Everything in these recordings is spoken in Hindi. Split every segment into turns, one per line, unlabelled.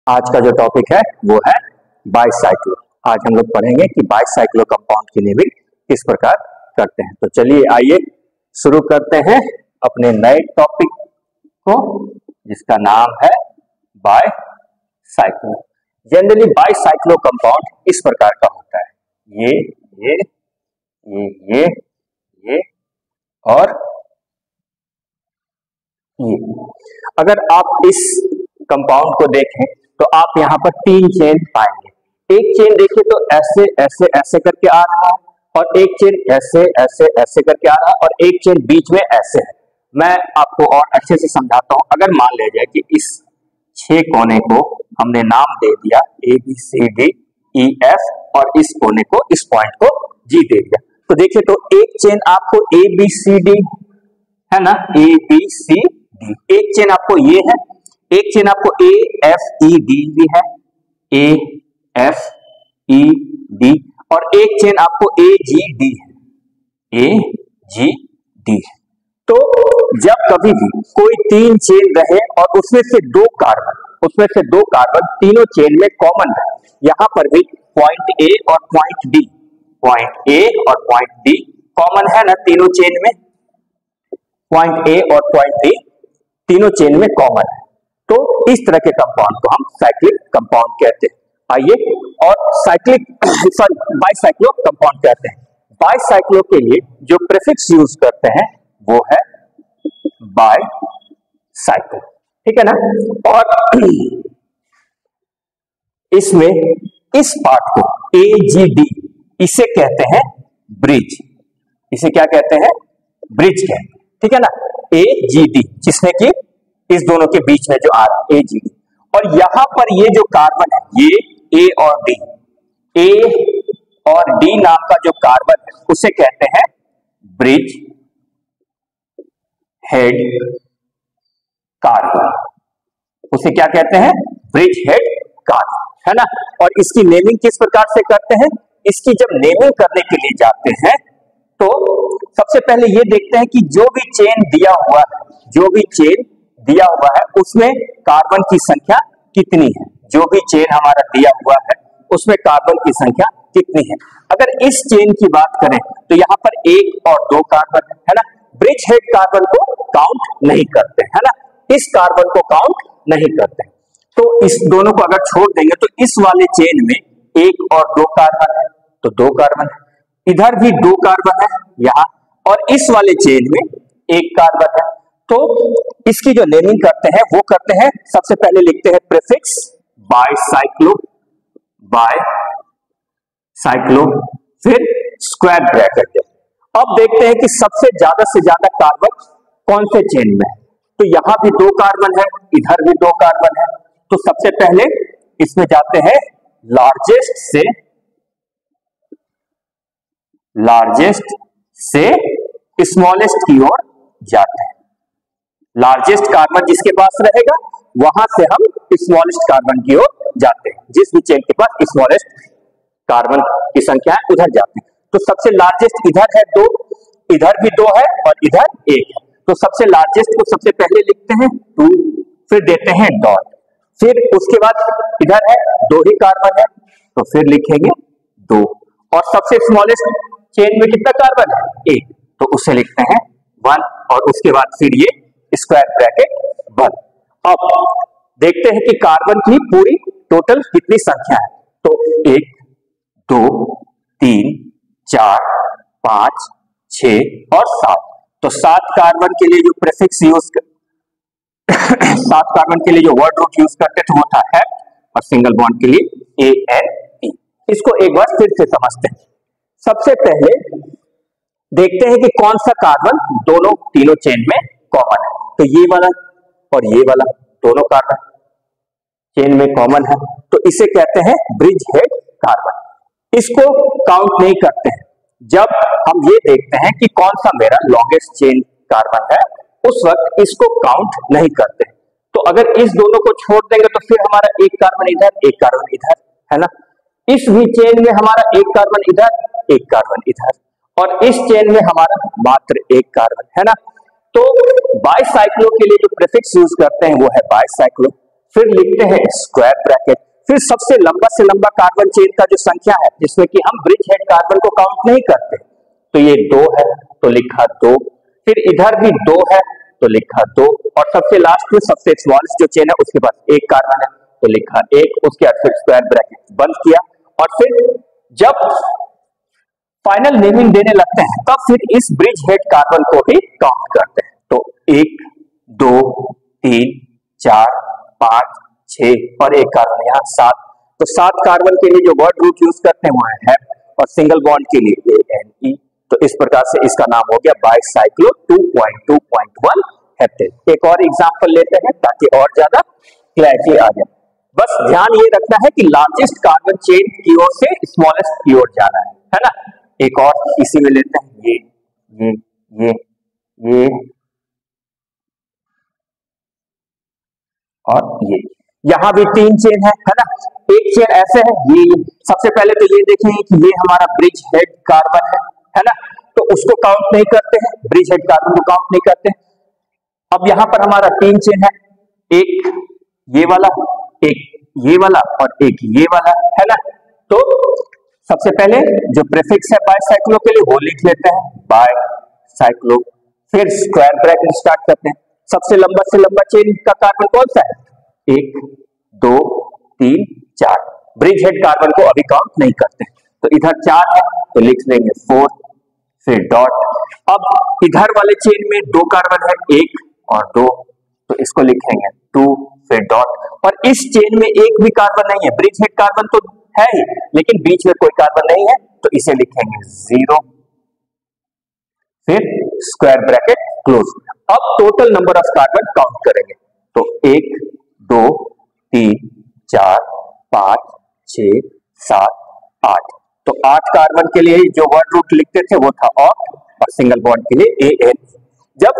आज का जो टॉपिक है वो है बाइसाइक्लो। आज हम लोग पढ़ेंगे कि बाइसाइक्लो कंपाउंड की नेमिंग किस प्रकार करते हैं। तो चलिए आइए शुरू करते हैं अपने नए टॉपिक को, जिसका नाम है बाइसाइक्लो। जनरली बाइसाइक्लो कंपाउंड इस प्रकार का होता है, ये और ये। अगर आप इस कंपाउंड को देखें तो आप यहाँ पर तीन चेन पाएंगे। एक चेन देखिए तो ऐसे ऐसे ऐसे करके आ रहा है, और एक चेन ऐसे ऐसे ऐसे करके आ रहा है, और एक चेन बीच में ऐसे है। मैं आपको और अच्छे से समझाता हूं। अगर मान लिया जाए कि इस 6 कोने को हमने नाम दे दिया ABCDEF, और इस कोने को, इस पॉइंट को G दे दिया, तो देखिए तो एक चेन आपको ABCD है ना, ABCD, एक चेन आपको ये है, एक चेन आपको AFED भी है, AFED, और एक चेन आपको AGD है, AGD। तो जब कभी भी कोई तीन चेन रहे और उसमें से दो कार्बन तीनों चेन में कॉमन है, यहां पर भी पॉइंट A और पॉइंट D, पॉइंट A और पॉइंट D कॉमन है ना तीनों चेन में, पॉइंट A और पॉइंट D तीनों चेन में कॉमन है, तो इस तरह के कंपाउंड को हम साइक्लिक कंपाउंड कहते हैं। आइए, और बाइसाइक्लो कंपाउंड कहते हैं। बाइसाइक्लो के लिए जो प्रीफिक्स यूज करते हैं वो है बाइसाइक्लो, ठीक है ना। और इसमें इस पार्ट को AGD, इसे कहते हैं ब्रिज, इसे क्या कहते हैं, ब्रिज कहते हैं, ठीक है ना, AGD, जिसमें कि इस दोनों के बीच में जो आ रहा है AGD। और यहां पर ये जो कार्बन है, ये A और D, A और D नाम का जो कार्बन है उसे कहते हैं ब्रिज हेड कार्बन, उसे क्या कहते हैं, ब्रिज हेड कार्बन, है ना। और इसकी नेमिंग किस प्रकार से करते हैं, इसकी जब नेमिंग करने के लिए जाते हैं तो सबसे पहले ये देखते हैं कि जो भी चेन दिया हुआ है उसमें कार्बन की संख्या कितनी है, जो भी चेन हमारा दिया हुआ है उसमें कार्बन की संख्या कितनी है। अगर इस चेन की बात करें तो यहाँ पर 1 और 2 कार्बन है ना, ब्रिज हेड कार्बन को काउंट नहीं करते, है ना, इस कार्बन को काउंट नहीं करते। तो इस दोनों को अगर छोड़ देंगे तो इस वाले चेन में 1 और 2 कार्बन है, तो 2 कार्बन है, इधर भी 2 कार्बन है यहां, और इस वाले चेन में 1 कार्बन है। तो इसकी जो नेमिंग करते हैं वो करते हैं, सबसे पहले लिखते हैं प्रीफिक्स बाइसाइक्लो, फिर स्क्वायर ब्रैकेट। अब देखते हैं कि सबसे ज्यादा से ज्यादा कार्बन कौन से चेन में है, तो यहां भी 2 कार्बन है, इधर भी 2 कार्बन है, तो सबसे पहले इसमें जाते हैं लार्जेस्ट से स्मॉलेस्ट की ओर जाते हैं। लार्जेस्ट कार्बन जिसके पास रहेगा वहां से हम स्मॉलेस्ट कार्बन की ओर जाते हैं, जिस भी चेन के पास स्मॉलेस्ट कार्बन की संख्या है उधर जाते हैं। तो सबसे लार्जेस्ट इधर है 2, इधर भी 2 है और इधर 1 है, तो सबसे लार्जेस्ट को सबसे पहले लिखते हैं 2, फिर देते हैं डॉट, फिर उसके बाद इधर है 2 ही कार्बन है तो फिर लिखेंगे 2, और सबसे स्मॉलेस्ट चेन में कितना कार्बन है 1, तो उसे लिखते हैं 1, और उसके बाद फिर ये स्क्वायर ब्रैकेट 1। अब देखते हैं कि कार्बन की पूरी टोटल कितनी संख्या है, तो 1 2 3 4 5 6 और 7, तो 7 कार्बन के लिए जो प्रीफिक्स यूज 7 कार्बन के लिए जो वर्ड रूट यूज करते थे वो था हेप, और सिंगल बॉन्ड के लिए ANP। इसको एक बार फिर से समझते हैं। सबसे पहले देखते हैं कि कौन सा कार्बन तीनों चेन में कॉमन है, तो ये वाला और ये वाला दोनों कार्बन चेन में कॉमन है, तो इसे कहते हैं ब्रिज हेड कार्बन। इसको काउंट नहीं करते हैं। जब हम ये देखते हैं कि कौन सा मेरा लॉन्गेस्ट चेन कार्बन है, उस वक्त इसको काउंट नहीं करते। तो अगर इस दोनों को छोड़ देंगे तो फिर हमारा 1 कार्बन इधर, 1 कार्बन इधर, है ना। इस भी चेन में हमारा 1 कार्बन इधर, 1 कार्बन इधर, और इस चेन में हमारा मात्र 1 कार्बन, है ना। तो बाइसाइक्लो के लिए जो प्रीफिक्स यूज करते हैं वो है बाइसाइक्लो, फिर लिखते हैं स्क्वायर ब्रैकेट, फिर सबसे लंबा से लंबा कार्बन चेन का जो संख्या है जिसमें कि हम ब्रिज हेड कार्बन को काउंट नहीं करते, तो ये 2 है तो लिखा 2, फिर इधर भी 2 है तो लिखा 2, और सबसे लास्ट में सबसे स्मॉलेस्ट जो चेन है उसके पास एक कार्बन है तो लिखा 1, उसके बाद फिर स्क्वायर ब्रैकेट बंद किया, और फिर जब फाइनल नेमिंग देने लगते हैं तब फिर इस ब्रिज हेड कार्बन को भी काउंट करते हैं। तो 1 2 3 4 5 6 और एक कार्बन यहाँ 7, तो 7 कार्बन के लिए जो वर्ड रूट यूज करते हैं वो है हेप, और सिंगल बॉन्ड के लिए ANE। तो इस प्रकार से इसका नाम हो गया बाइसाइक्लो 2.2.1 हेप्टेन। एक और एग्जांपल लेते हैं ताकि और ज्यादा क्लैरिटी आ जाए। बस ध्यान ये रखना है कि लार्जेस्ट कार्बन चेन की ओर से स्मॉलेस्ट की ओर जाना है ना। एक और इसी में लेते हैं ये और ये, यहां भी 3 चेन है ना। एक चेन ऐसे है, ये सबसे पहले तो ये देखेंगे कि ये हमारा ब्रिज हेड कार्बन है ना, तो उसको काउंट नहीं करते हैं, ब्रिज हेड कार्बन को काउंट नहीं करते हैं। अब यहां पर हमारा 3 चेन है, एक ये वाला, एक ये वाला और एक ये वाला है ना। तो सबसे पहले जो प्रीफिक्स है बाइसाइक्लो के लिए वो लिख लेते हैं बाइसाइक्लो, फिर स्क्वायर ब्रैकेट स्टार्ट करते हैं। सबसे लंबा से लंबा चेन का कार्बन कौन सा है, 1 2 3 4, ब्रिज हेड कार्बन को अभी काउंट नहीं करते, तो इधर 4 है तो लिख लेंगे 4, फिर डॉट। अब इधर वाले चेन में 2 कार्बन है, 1 और 2, तो इसको लिखेंगे 2, फिर डॉट। और इस चेन में एक भी कार्बन नहीं है, ब्रिज हेड कार्बन तो है ही लेकिन बीच में कोई कार्बन नहीं है, तो इसे लिखेंगे 0, फिर स्क्वायर ब्रैकेट क्लोज। अब total number of carbon count करेंगे, तो 1 2 3 4 5 6 7 8, तो 8 कार्बन के लिए जो वर्ड रूट लिखते थे वो था ऑक्ट, और सिंगल बॉन्ड के लिए AN। जब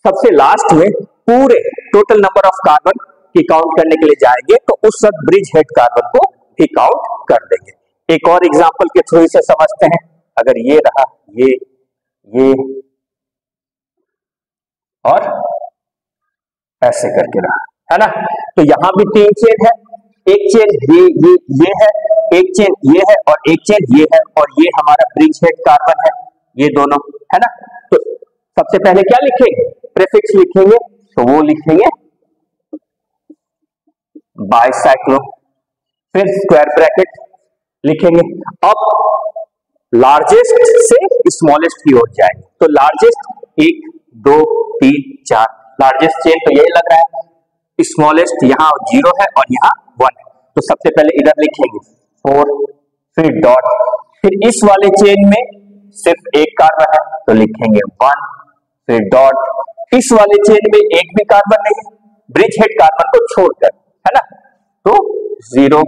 सबसे लास्ट में पूरे टोटल नंबर ऑफ कार्बन की काउंट करने के लिए जाएंगे तो उस वक्त ब्रिज हेड कार्बन को भी काउंट कर देंगे। एक और एग्जांपल के थ्रू इसे समझते हैं। अगर ये रहा, ये और ऐसे करके रहा है ना, तो यहां भी 3 चेन है, एक चेन ये है, एक चेन ये है और एक चेन ये है, और ये हमारा ब्रिज हेड कार्बन है, ये दोनों है ना। तो सबसे पहले क्या लिखेंगे, प्रीफिक्स लिखेंगे, तो वो लिखेंगे बाइसाइक्लो, फिर स्क्वायर ब्रैकेट लिखेंगे। अब लार्जेस्ट से स्मॉलेस्ट की ओर जाएंगे, तो लार्जेस्ट 1 2 3 4, लार्जेस्ट चेन तो यही लग रहा है, स्मॉलेस्ट यहाँ 0 है और यहाँ 1 है, तो सबसे पहले इधर लिखेंगे 4, फिर डॉट, फिर इस वाले चेन में सिर्फ एक कार्बन है तो लिखेंगे 1, फिर डॉट, इस वाले चेन में एक भी कार्बन नहीं है ब्रिज हेड कार्बन को छोड़कर, है ना, तो 0,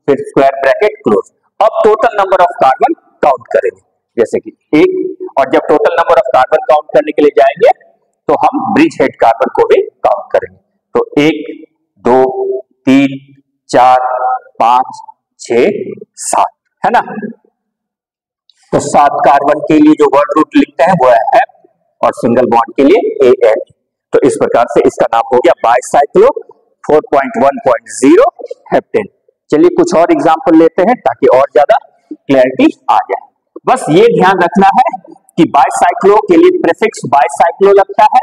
फिर स्क्वायर ब्रैकेट क्लोज। अब total number of carbon count करेंगे, जैसे कि 1, और जब total number of carbon count करने के लिए जाएंगे तो हम ब्रिज हेड कार्बन को भी काउंट करेंगे, तो 1 2 3 4 5 6 7, है ना। तो 7 कार्बन के लिए जो वर्ड रूट लिखते हैं वो है हेप, और सिंगल बॉन्ड के लिए AN। तो इस प्रकार से इसका नाम हो गया बाइसाइक्लो 4.1.0 हेप्टेन। चलिए कुछ और एग्जांपल लेते हैं ताकि और ज्यादा क्लैरिटी आ जाए। बस ये ध्यान रखना है कि बाइसाइक्लो के लिए प्रीफिक्स बाइसाइक्लो लगता है,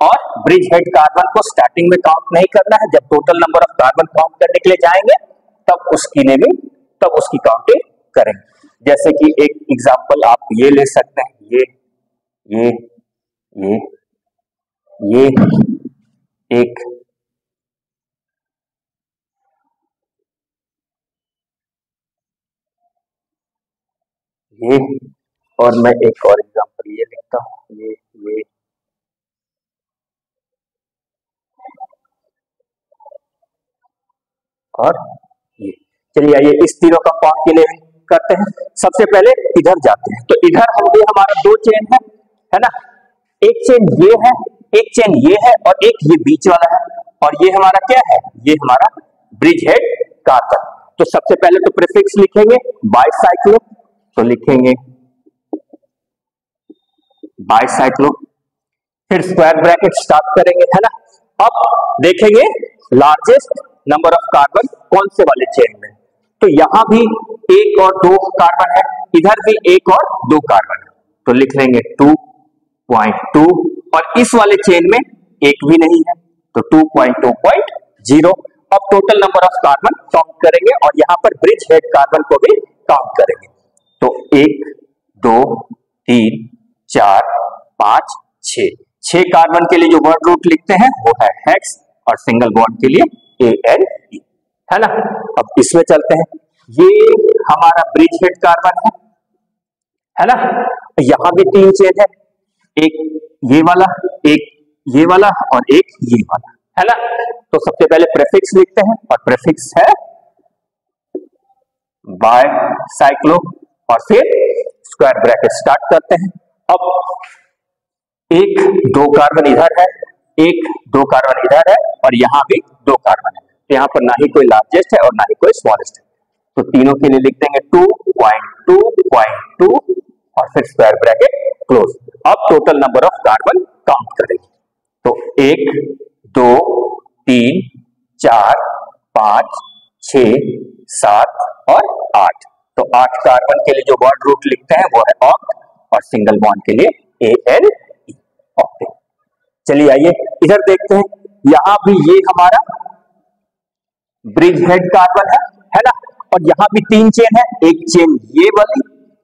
और ब्रिज हेड कार्बन को स्टार्टिंग में काउंट नहीं करना है, जब total number of carbon count करने के लिए जाएंगे तब उसकी नेमिंग, तब उसकी काउंटिंग करेंगे। जैसे कि एक एग्जांपल आप ये ले सकते हैं, ये एक, ये, और मैं एक और एग्जांपल ये लिखता हूं, ये और ये। चलिए आइए इस तीनों कंपाउंड के लिए करते हैं। सबसे पहले इधर जाते हैं, तो इधर हम भी हमारा 2 चेन है ना, एक चेन ये है, एक चेन ये है, और एक ये बीच वाला है, और ये हमारा क्या है, ये हमारा ब्रिज हेड कार्बन। तो सबसे पहले तो प्रीफिक्स लिखेंगे बाइसाइक्लो, तो लिखेंगे बाइसाइक्लो, फिर स्क्वायर ब्रैकेट स्टार्ट करेंगे, है ना। अब देखेंगे लार्जेस्ट नंबर ऑफ कार्बन कौन से वाले चेन में, तो यहां भी 1 और 2 कार्बन है, इधर भी 1 और 2 कार्बन है, तो लिख लेंगे 2.2 और इस वाले चेन में एक भी नहीं है तो 2.2.0। अब total number of carbon count करेंगे और यहां पर ब्रिज हेड कार्बन को भी काउंट करेंगे, तो 1 2 3 4 5 6 कार्बन के लिए जो वर्ड रूट लिखते हैं वो है हेक्स और सिंगल बॉन्ड के लिए ANE, है ना। अब इसमें चलते हैं, ये हमारा ब्रिज हेड कार्बन है ना। यहां भी 3 चेन है, एक ये वाला, एक ये वाला और एक ये वाला, है ना। तो सबसे पहले प्रीफिक्स लिखते हैं और प्रीफिक्स है बायसाइक्लो और फिर स्क्वायर ब्रैकेट स्टार्ट करते हैं। अब 1 2 कार्बन इधर है, 1 2 कार्बन इधर है और यहां भी 2 कार्बन है, तो यहां पर ना ही कोई लार्जेस्ट है और ना ही कोई स्मॉलेस्ट है, तो तीनों के लिए लिख देंगे 2.2.2 और फिर स्क्वायर ब्रैकेट क्लोज। अब total number of carbon count करेंगे, तो 1 2 3 4 5 6 7 और 8, तो 8 कार्बन के लिए जो वर्ड रूट लिखते हैं वो है ऑक्ट और सिंगल बॉन्ड के लिए ANE, ऑक्टेन। चलिए आइए इधर देखते हैं, यहां भी ये हमारा ब्रिज हेड कार्बन है ना, और यहां भी 3 चेन है, एक चेन ये वाली,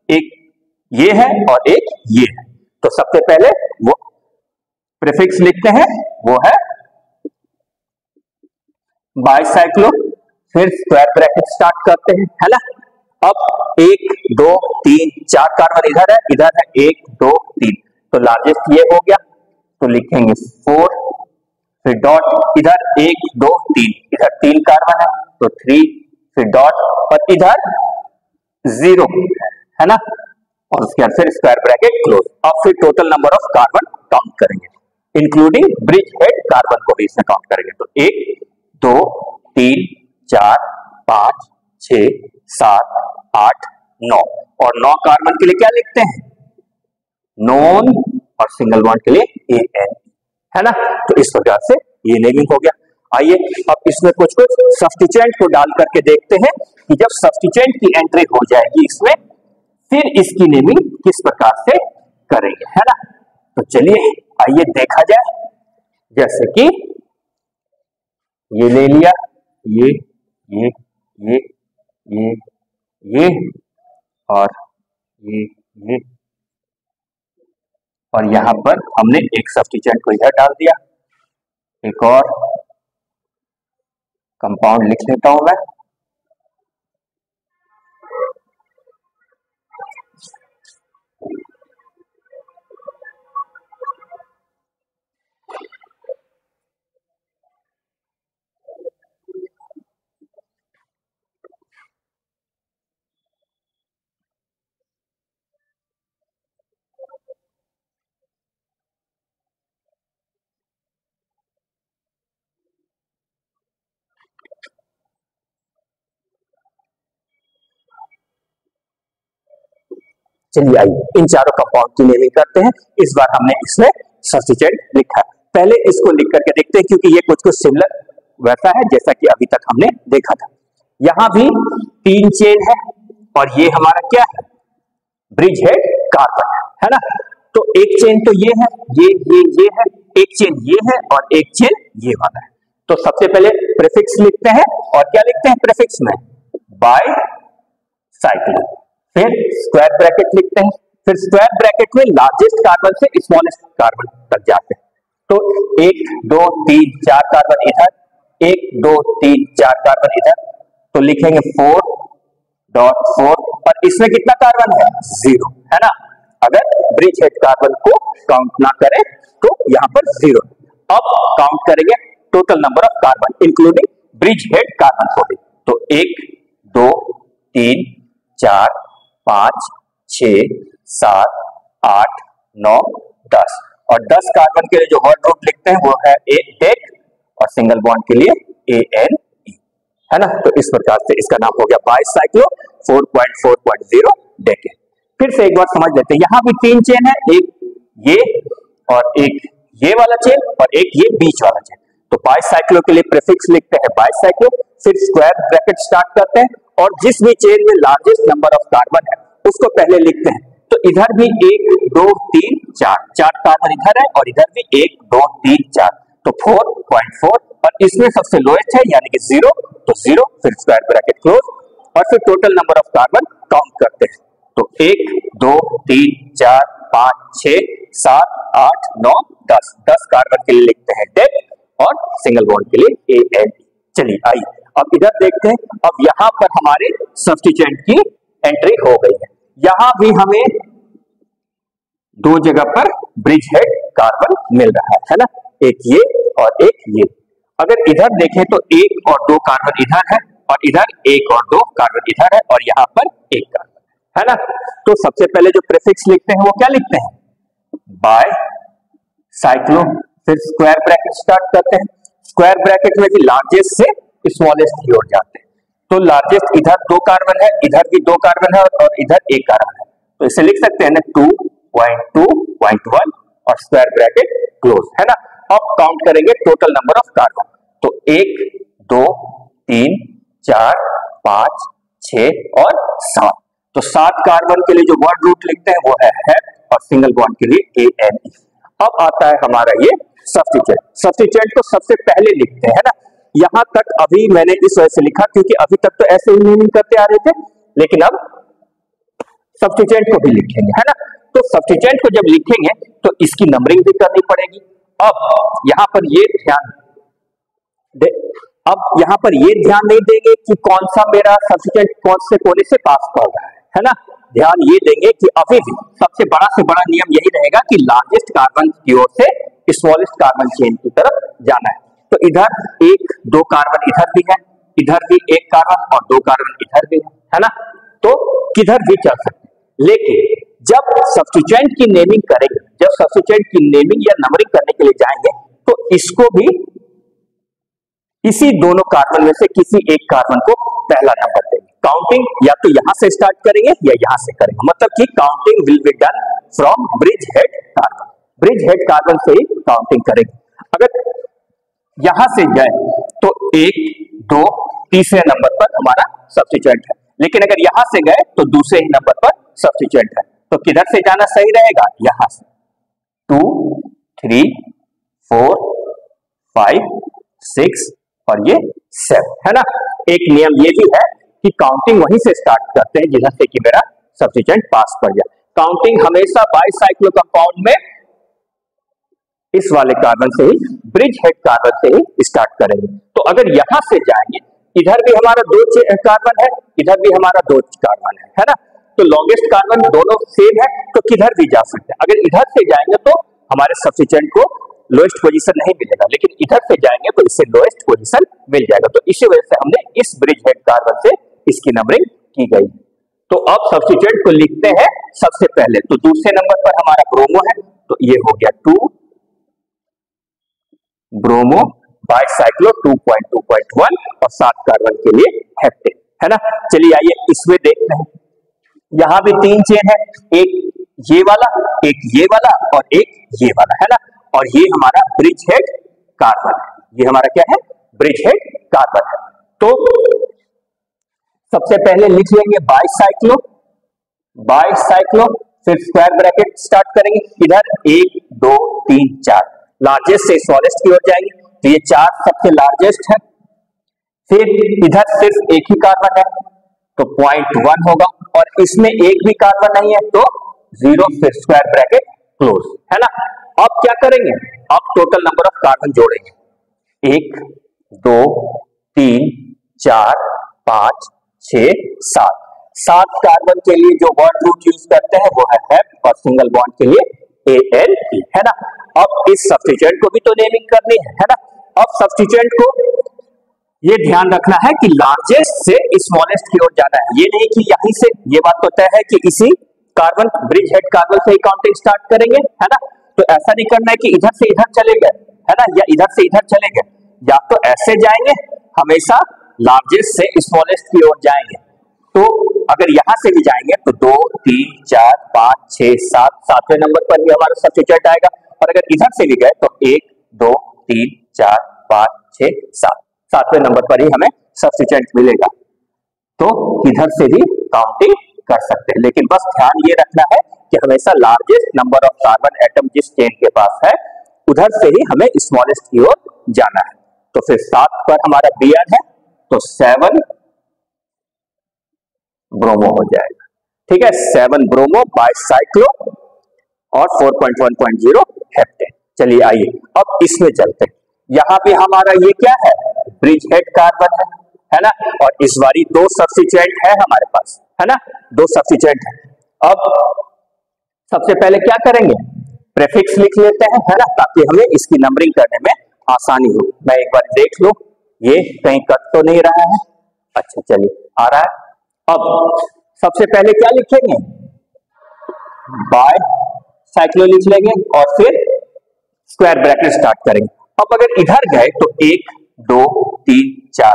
एक ये है और एक ये है, तो सबसे पहले वो प्रीफिक्स लिखते हैं वो है बायसाइक्लो, फिर स्क्वायर ब्रैकेट स्टार्ट करते हैं, है ना। अब 1 2 3 4 कार्बन इधर है 1 2 3, तो लार्जेस्ट ये हो गया, तो लिखेंगे 4, फिर डॉट इधर 1 2 3, इधर 3 कार्बन है तो 3, फिर डॉट और इधर 0 है ना, और उसके बाद फिर स्क्वायर ब्रैकेट क्लोज। अब फिर total number of carbon count करेंगे, इंक्लूडिंग ब्रिज हेड कार्बन को भी इसमें काउंट करेंगे, तो 1 2 3 4 5 6 7 8 9, और 9 कार्बन के लिए क्या लिखते हैं, नॉन और सिंगल बॉन्ड के लिए ANE, है ना। तो इस प्रकार से ये नेमिंग हो गया। आइए अब इसमें कुछ सब्स्टिट्यूएंट को डाल करके देखते हैं कि जब सब्स्टिट्यूएंट की एंट्री हो जाएगी इसमें, फिर इसकी नेमिंग किस प्रकार से करेंगे, है ना। तो चलिए आइए देखा जाए, जैसे कि ये ले लिया, ये और ये और यहां पर हमने एक सब्स्टिट्यूएंट को इधर डाल दिया, एक और कंपाउंड लिख लेता हूं मैं, चलिए आइए इन चारों कंपाउंड की नेमिंग करते हैं। इस बार हमने इसमें सब्स्टिट्यूएंट लिखा है, पहले इसको लिख करके देखते हैं क्योंकि ये कुछ सिमिलर वैसा है जैसा कि अभी तक हमने देखा था। यहां भी 3 चेन है और ये हमारा क्या है, ब्रिज हेड कार्बन, है ना। तो एक चेन तो ये है, ये है, एक चेन ये है और एक चेन ये वाला है। तो सबसे पहले प्रीफिक्स लिखते हैं और क्या लिखते हैं प्रीफिक्स में, बायसाइक्लो, फिर स्क्वायर ब्रैकेट लिखते हैं, फिर स्क्वायर ब्रैकेट में लार्जेस्ट कार्बन से स्मॉलेस्ट कार्बन तक जाते हैं, तो 1 2 3 4 कार्बन इधर, 1 2 3 4 कार्बन इधर, तो लिखेंगे 4.4 और इसमें कितना कार्बन है, 0, है ना। अगर ब्रिज हेड कार्बन को काउंट ना करें तो यहां पर 0। अब काउंट करेंगे total number of carbon including bridge head carbon को भी, तो 1 2 3 4 5 6 7 8 9 10, और 10 कार्बन के लिए जो वर्ड रूट लिखते हैं वो है डेक और सिंगल बॉन्ड के लिए ANE, है ना। तो इस प्रकार से इसका नाम हो गया बायसाइक्लो 4.4.0 डेकेन। फिर से एक बार समझ लेते हैं, यहां भी 3 चेन है, एक ये और एक ये वाला चेन और एक ये बीच वाला चेन, तो बाईसाइक्लो के लिए प्रीफिक्स लिखते हैं बाईसाइक्लो, फिर स्क्वायर ब्रैकेट स्टार्ट करते हैं और जिस भी चेन में लार्जेस्ट नंबर ऑफ कार्बन है उसको पहले लिखते हैं। तो इधर भी 1 2 3 4 4 कार्बन इधर है और इधर भी 1 2 3 4, तो 4.4 और इसमें सबसे लोएस्ट है यानी कि 0, तो 0, फिर स्क्वायर ब्रैकेट क्लोज और फिर total number of carbon count करते हैं। तो 1 2 3 4 5 6 7 8 9 10 10 कार्बन के लिए लिखते हैं डेथ और सिंगल बॉन्ड के लिए AN। चलिए आइए अब इधर देखते हैं। अब यहां पर हमारे सब्स्टिट्यूएंट की एंट्री हो गई है। यहां भी हमें दो जगह पर ब्रिज हेड कार्बन मिल रहा है ना, एक ये और एक ये। अगर इधर देखें तो 1 और 2 कार्बन इधर है और इधर 1 और 2 कार्बन इधर है और यहां पर 1 कार्बन है ना। तो सबसे पहले जो प्रीफिक्स लिखते हैं वो क्या लिखते हैं, बाय साइक्लो, फिर स्क्वायर ब्रैकेट स्टार्ट करते हैं। स्क्वायर ब्रैकेट में भी लार्जेस्ट से स्मॉलेस्ट की ओर जाते हैं। तो लार्जेस्ट इधर 2 कार्बन है, इधर भी 2 कार्बन है और इधर 1 कार्बन है, तो इसे लिख सकते हैं ना 2.2.1 और स्क्वायर ब्रैकेट क्लोज है ना। अब काउंट करेंगे टोटल नंबर ऑफ कार्बन, तो 1 2 3 4 5 6 और 7, तो 7 कार्बन के लिए जो वर्ड रूट लिखते हैं वो है हेप और सिंगल बॉन्ड के लिए ANE। अब आता है हमारा ये सब्स्टिट्यूएंट। सब्स्टिट्यूएंट को सबसे पहले लिखते हैं ना। यहां तक अभी मैंने इस वजह से लिखा क्योंकि अभी तक तो ऐसे ही नेमिंग करते आ रहे थे, लेकिन अब सब्स्टिट्यूएंट को भी लिखेंगे है ना। तो सब्स्टिट्यूएंट को जब लिखेंगे तो इसकी नंबरिंग भी करनी पड़ेगी। अब यहां पर ये ध्यान नहीं देंगे कि कौन सा मेरा सब्स्टिट्यूएंट कौन से कोने से पास कर रहा है ना। ध्यान ये देंगे कि अभी भी सबसे बड़ा से बड़ा नियम यही रहेगा कि लार्जेस्ट कार्बन की ओर से स्मॉलेस्ट कार्बन चेन की तरफ जाना है। तो इधर 1 2 कार्बन इधर भी है, इधर भी 1 कार्बन और 2 कार्बन इधर भी है ना, तो किधर भी चल सकते हैं। लेकिन जब सब्स्टिट्यूएंट की नेमिंग करेंगे, जब सब्स्टिट्यूएंट की नेमिंग या नंबरिंग करने के लिए जाएंगे तो इसको भी इसी दोनों कार्बन में से किसी एक कार्बन को पहला नंबर देंगे। काउंटिंग या तो यहां से स्टार्ट करेंगे या यहां से करेंगे, मतलब कि counting will be done from bridge head carbon. Bridge head carbon से ही काउंटिंग करेंगे। अगर यहां से गए तो 1 2 तीसरे नंबर पर हमारा सब्स्टिट्यूएंट है, लेकिन अगर यहां से गए तो दूसरे ही नंबर पर सब्स्टिट्यूएंट है। तो किधर से जाना सही रहेगा, यहां से 2 3 4 5 6 और ये 7 है ना। एक नियम ये भी है कि काउंटिंग वहीं से स्टार्ट करते हैं जिधर से कि मेरा सब्स्टिट्यूएंट पास कर जाए। काउंटिंग हमेशा बाईसाइक्लो कंपाउंड में इस वाले कार्बन से ही, ब्रिज हेड कार्बन से ही स्टार्ट करेंगे। तो अगर यहां से जाएंगे, इधर भी हमारा 2 कार्बन है, इधर भी हमारा 2 कार्बन है ना। तो लॉन्गेस्ट कार्बन दोनों सेम है तो किधर भी जा सकते हैं। अगर इधर से जाएंगे तो हमारे सब्स्टिट्यूएंट को लोएस्ट पोजीशन नहीं मिलेगा, लेकिन इधर से जाएंगे तो इससे लोएस्ट पोजीशन मिल जाएगा। तो इसी वजह से हमने इस ब्रिज हेड कार्बन से इसकी नंबरिंग की गई। तो अब सब्स्टिट्यूएंट को लिखते हैं सबसे पहले। तो दूसरे नंबर पर हमारा ब्रोमो है, तो ये हो गया 2 ब्रोमो बाईसाइक्लो 2.2.1 और 7 कार्बन के लिए हेप्टेन है ना। चलिए आइए इसमें देखते हैं। यहां भी 3 चेन है, एक ये वाला, एक ये वाला और एक ये वाला है ना। और ये हमारा ब्रिज हेड कार्बन है, ये हमारा क्या है, ब्रिज हेड कार्बन है। तो सबसे पहले लिख लेंगे बाईसाइक्लो, बाईसाइक्लो, फिर स्क्वायर ब्रैकेट स्टार्ट करेंगे। इधर 1 2 3 4 लार्जेस्ट से स्मॉलेस्ट की ओर जाएंगे, तो ये 4 सबसे लार्जेस्ट है। फिर इधर सिर्फ एक ही कार्बन है तो 0.1 होगा और इसमें एक भी कार्बन नहीं है तो 0, फिर स्क्वायर ब्रैकेट क्लोज है ना। अब क्या करेंगे, अब टोटल नंबर ऑफ कार्बन जोड़ेंगे, 1 2 3 4 5 6 7 7 कार्बन के लिए जो वर्ड रूट यूज करते हैं वो है हेप और सिंगल बॉन्ड के लिए ALE है ना। अब इस सब्स्टिट्यूएंट को भी तो नेमिंग करनी है ना। अब सब्स्टिट्यूएंट को ये ध्यान रखना है कि लार्जेस्ट से स्मॉलेस्ट की ओर जाना है, ये नहीं कि यहीं से। ये बात तो तय है कि इसी कार्बन ब्रिज हेड कार्बन से ही काउंटिंग स्टार्ट करेंगे है ना। तो ऐसा नहीं करना है कि इधर से इधर चले गए है ना, या इधर से इधर चले गए, या तो ऐसे जाएंगे, हमेशा लार्जेस्ट से स्मॉलेस्ट की ओर जाएंगे। तो अगर यहां से भी जाएंगे तो 2 3 4 5 6 7 7वें नंबर पर ही हमारा सब्स्टिट्यूएंट आएगा। और अगर इधर से भी गए तो 1 2 3 4 5 6 7, 7वें नंबर पर ही हमें सब्स्टिट्यूएंट मिलेगा, तो इधर से भी काउंटिंग कर सकते हैं। लेकिन बस ध्यान ये रखना है कि हमेशा largest number of carbon atom जिस चेन के पास है उधर से ही हमें स्मॉलेस्ट की ओर जाना है। तो फिर 7 पर हमारा Br है, तो 7 ब्रोमो हो जाएगा, ठीक है, 7 ब्रोमो बाइसाइक्लो और 4.1.0 हेप्टेन। चलिए आइए अब इसमें चलते हैं। यहां भी हमारा ये क्या है, ब्रिज हेड कार्बन है ना, और इस बारी 2 सब्स्टिट्यूएंट है हमारे पास, है ना, 2 सब्स्टिट्यूएंट है। अब सबसे पहले क्या करेंगे, प्रीफिक्स लिख लेते हैं, है ना, ताकि हमें इसकी नंबरिंग करने में आसानी हो। मैं एक बार देख लूं ये कहीं कट तो नहीं रहा है, अच्छा चलिए आ रहा है। अब सबसे पहले क्या लिखेंगे, बाय साइक्लो लिख लेंगे और फिर स्क्वायर ब्रैकेट स्टार्ट करेंगे। अब अगर इधर गए तो 1 2 3 4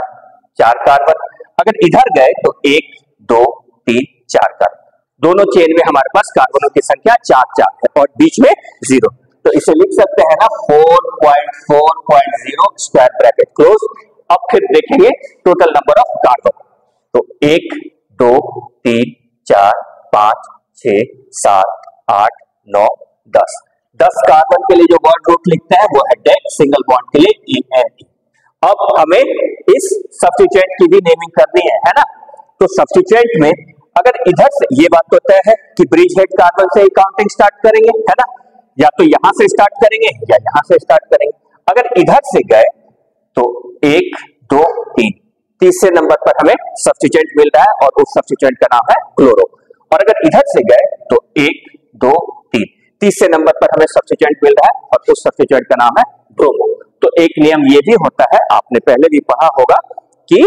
4 कार्बन, अगर इधर गए तो 1 2 3 4 कार्बन, दोनों चेन में हमारे पास कार्बनों की संख्या 4 4 है और बीच में 0, तो इसे लिख सकते हैं ना 4.4.0 स्क्वायर ब्रैकेट क्लोज। अब फिर देखेंगे टोटल नंबर ऑफ कार्बन, तो 1 2 3 4 5 6 7 8 9 10, 10 कार्बन के लिए जो वर्ड रूट लिखते हैं वो है डेक, सिंगल बॉन्ड के लिए ENE। अब हमें इस सब्स्टिट्यूएंट की भी नेमिंग करनी है ना, तो सब्स्टिट्यूएंट में अगर इधर से, ये बात तो तय है कि ब्रिज हेड कार्बन से काउंटिंग स्टार्ट करेंगे, है ना, या तो यहां से स्टार्ट करेंगे या यहां से स्टार्ट करेंगे। अगर इधर से गए तो 1 2 3, तीसरे नंबर पर हमें सब्स्टिट्यूएंट मिल रहा है और उस सब्स्टिट्यूएंट का नाम है क्लोरो। और अगर इधर से गए तो 1 2 3, तीसरे नंबर पर हमें सब्स्टिट्यूएंट मिल रहा है और उस सब्स्टिट्यूएंट का नाम है ब्रोमो। तो एक नियम ये भी होता है, आपने पहले भी पढ़ा होगा, कि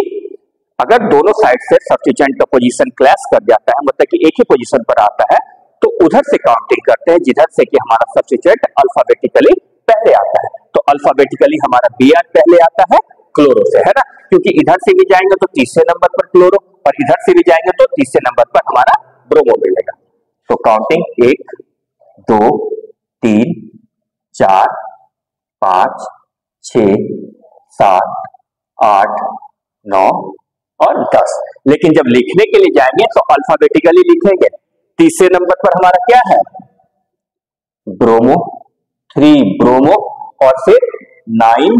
अगर दोनों साइड से सब्स्टिट्यूएंट का पोजीशन क्लैश कर जाता है, मतलब कि एक ही पोजीशन पर आता है, तो उधर से काउंटिंग करते हैं जिधर से कि हमारा सब्स्टिट्यूएंट अल्फाबेटिकली पहले आता है। तो अल्फाबेटिकली हमारा Br पहले आता है क्लोरो से, है ना, क्योंकि इधर से भी जाएंगे तो तीसरे नंबर पर क्लोरो और इधर से भी जाएंगे तो तीसरे नंबर पर हमारा ब्रोमो मिलेगा। तो काउंटिंग 1 2 3 4 5 6 7 8 9 और 10। लेकिन जब लिखने के लिए जाएंगे तो अल्फाबेटिकली लिखेंगे। तीसरे नंबर पर हमारा क्या है, ब्रोमो, 3 ब्रोमो और फिर 9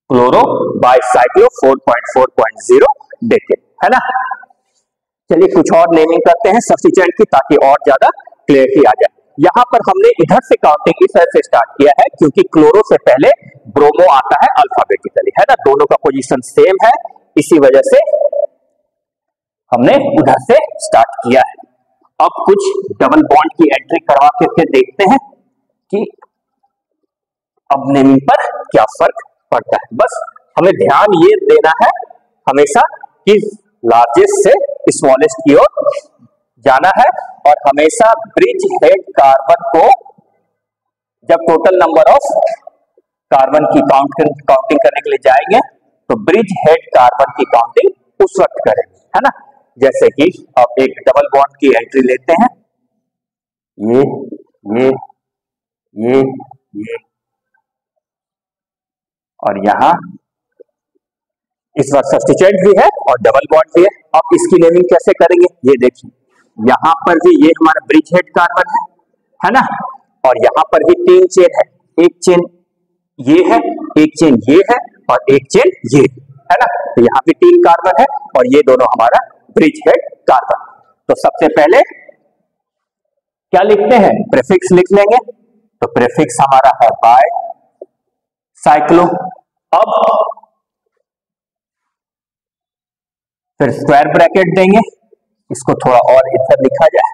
क्लोरो बाइसाइक्लो 4.4.0 डेकेड, है ना। चलिए कुछ और नेमिंग करते हैं सब्स्टिट्यूएंट की ताकि और ज्यादा क्लियरिटी आ जाए। यहां पर हमने इधर से काउंटिंग इस तरह से स्टार्ट किया है क्योंकि क्लोरो से पहले ब्रोमो आता है अल्फाबेटिकली, है ना, दोनों का पोजीशन सेम है, इसी वजह से हमने उधर से स्टार्ट किया है। अब कुछ डबल बॉन्ड की एंट्री करवा करके देखते हैं कि अब नेमिंग पर क्या फर्क पड़ता है। बस हमें ध्यान ये देना है हमेशा कि लार्जेस्ट से स्मॉलेस्ट की ओर जाना है और हमेशा ब्रिज हेड कार्बन को जब टोटल नंबर ऑफ कार्बन की काउंटिंग करने के लिए जाएंगे तो ब्रिज हेड कार्बन की काउंटिंग उस वक्त करेंगे, है ना। जैसे कि अब एक डबल बॉन्ड की एंट्री लेते हैं, ये और यहां इस बार सब्स्टिट्यूएंट भी है और डबल बॉन्ड भी है। अब इसकी नेमिंग कैसे करेंगे, ये देखिए, यहां पर भी ये हमारा ब्रिज हेड कार्बन है ना, और यहां पर भी 3 चेन है, एक चेन ये है, एक चेन ये है और एक चेन ये है ना, तो यहां भी 3 कार्बन है और ये दोनों हमारा ब्रिज हेड कार्बन। तो सबसे पहले क्या लिखते हैं, प्रीफिक्स लिख लेंगे, तो प्रीफिक्स हमारा है बाय साइक्लो। अब फिर स्क्वायर ब्रैकेट देंगे, इसको थोड़ा और इधर लिखा जाए,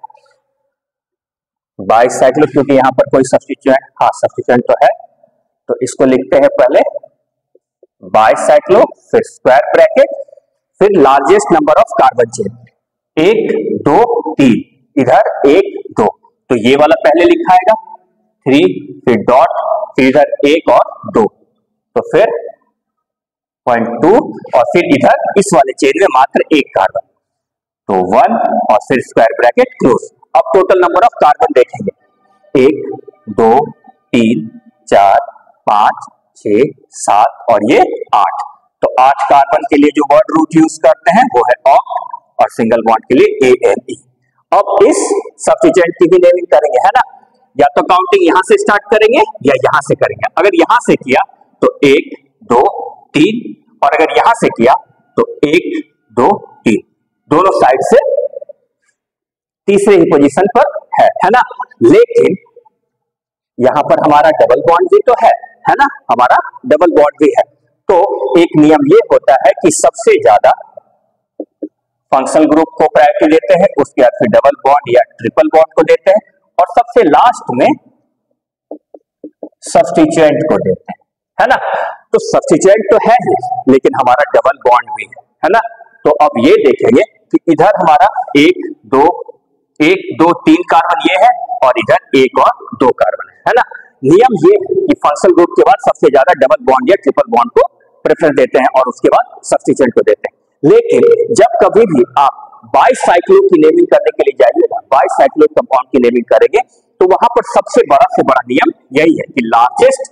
बाय साइक्लो, क्योंकि यहां पर कोई सब्स्टिट्यूएंट, हाँ सब्स्टिट्यूएंट तो है, तो इसको लिखते हैं पहले बाय साइक्लो, फिर स्क्वायर ब्रैकेट, फिर largest number of carbon chain, 1 2 3, इधर 1 2, तो ये वाला पहले लिखाएगा, 3, फिर डॉट, फिर इधर 1 और 2, तो फिर 0.2 और फिर इधर इस वाले चेन में मात्र 1 कार्बन, तो 1 और फिर स्क्वायर ब्रैकेट क्लोज। अब टोटल नंबर ऑफ कार्बन देखेंगे, 1 2 3 4 5 6 7 और ये 8। तो 8 कार्बन के लिए जो वर्ड रूट यूज करते हैं वो है ऑक्ट और सिंगल बॉन्ड के लिए ANE। अब इस सब्स्टिट्यूएंट की भी नेमिंग करेंगे, है ना। या तो काउंटिंग यहां से स्टार्ट करेंगे या यहां से करेंगे। अगर यहां से किया तो 1 2 3 और अगर यहां से किया तो 1 2 3, दोनों साइड से तीसरे ही पोजीशन पर है ना। लेकिन यहां पर हमारा डबल बॉन्ड भी तो है ना, हमारा डबल बॉन्ड भी है। तो एक नियम ये होता है कि सबसे ज्यादा फंक्शनल ग्रुप को प्रायोरिटी देते हैं, उसके बाद फिर डबल बॉन्ड या ट्रिपल बॉन्ड को देते हैं और सबसे लास्ट में सब्स्टिट्यूएंट को देते हैं, है ना। तो सब्स्टिट्यूएंट तो है ही, लेकिन हमारा डबल बॉन्ड भी है ना। तो अब ये देखेंगे कि इधर हमारा 1 2 3 कार्बन ये है और इधर 1 और 2 कार्बन है ना। नियम ये है कि फंक्शनल ग्रुप के बाद सबसे ज्यादा डबल बॉन्ड या ट्रिपल बॉन्ड को प्रेफरेंस देते हैं और उसके बाद सब्स्टिट्यूएंट को देते हैं। लेकिन जब कभी भी आप बाइसाइक्लो की नेमिंग करने के लिए जाइएगा, बाइसाइक्लो कंपाउंड की नेमिंग करेंगे, तो वहां पर सबसे बड़ा नियम यही है कि largest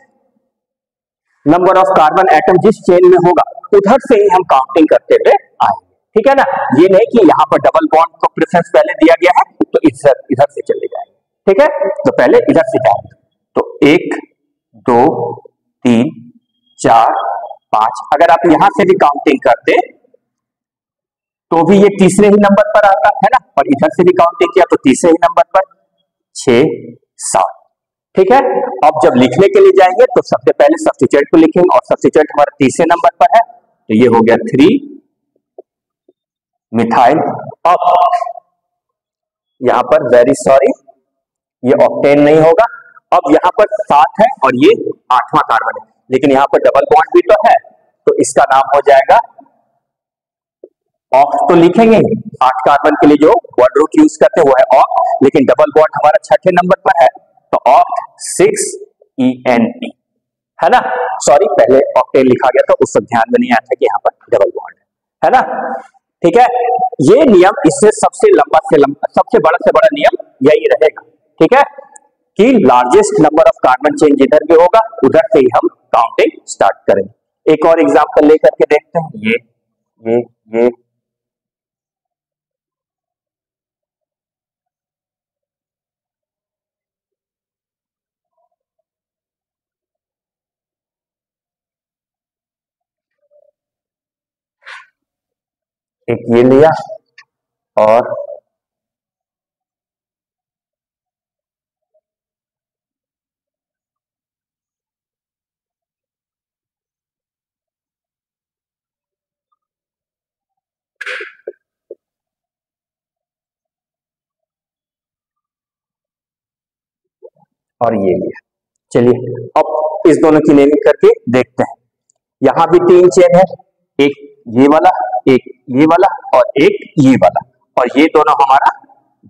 number of carbon atom जिस चेन में होगा उधर से ही हम काउंटिंग करते हुए आएंगे, ठीक है ना। ये नहीं कि यहां पर डबल बॉन्ड को प्रेफरेंस पहले दिया गया है तो इधर से चले जाएंगे, ठीक है। तो पहले इधर से जाएंगे, तो 1 2 3 4 5, अगर आप यहां से भी काउंटिंग करते तो भी ये तीसरे ही नंबर पर आता है ना, और इधर से भी काउंटिंग किया तो तीसरे ही नंबर पर 6 7, ठीक है। अब जब लिखने के लिए जाएंगे तो सबसे पहले सब्स्टिट्यूएंट को लिखेंगे और सब्स्टिट्यूएंट हमारा तीसरे नंबर पर है, तो ये हो गया 3 मिथाइल। अब यहां पर वेरी सॉरी ये ऑक्टेन नहीं होगा, अब यहां पर 7 है और ये 8वां कार्बन है, लेकिन यहां पर डबल बॉन्ड भी तो है, तो इसका नाम हो जाएगा ऑक्ट। तो लिखेंगे 8 कार्बन के लिए जो वर्ड रूट यूज करते हैं वो है ऑक्ट, लेकिन डबल बॉन्ड हमारा 6ठे नंबर पर है, तो ऑक्ट 6ENE, है ना। सॉरी पहले ऑक्टेन लिखा गया तो उस वक्त ध्यान में नहीं आया था कि यहाँ पर डबल बॉन्ड है ना, ठीक है। ये नियम इससे सबसे लंबा से लंबा सबसे बड़ा नियम यही रहेगा, ठीक है, कि largest number of carbon chain जिधर भी होगा उधर से ही हम काउंटिंग स्टार्ट करेंगे। एक और एग्जांपल लेकर के देखते हैं, ये एक ये लिया और ये लिया। चलिए अब इस दोनों की नेमिंग करके देखते हैं। यहां भी 3 चेन है, एक ये वाला, एक ये वाला और एक ये वाला, और ये दोनों हमारा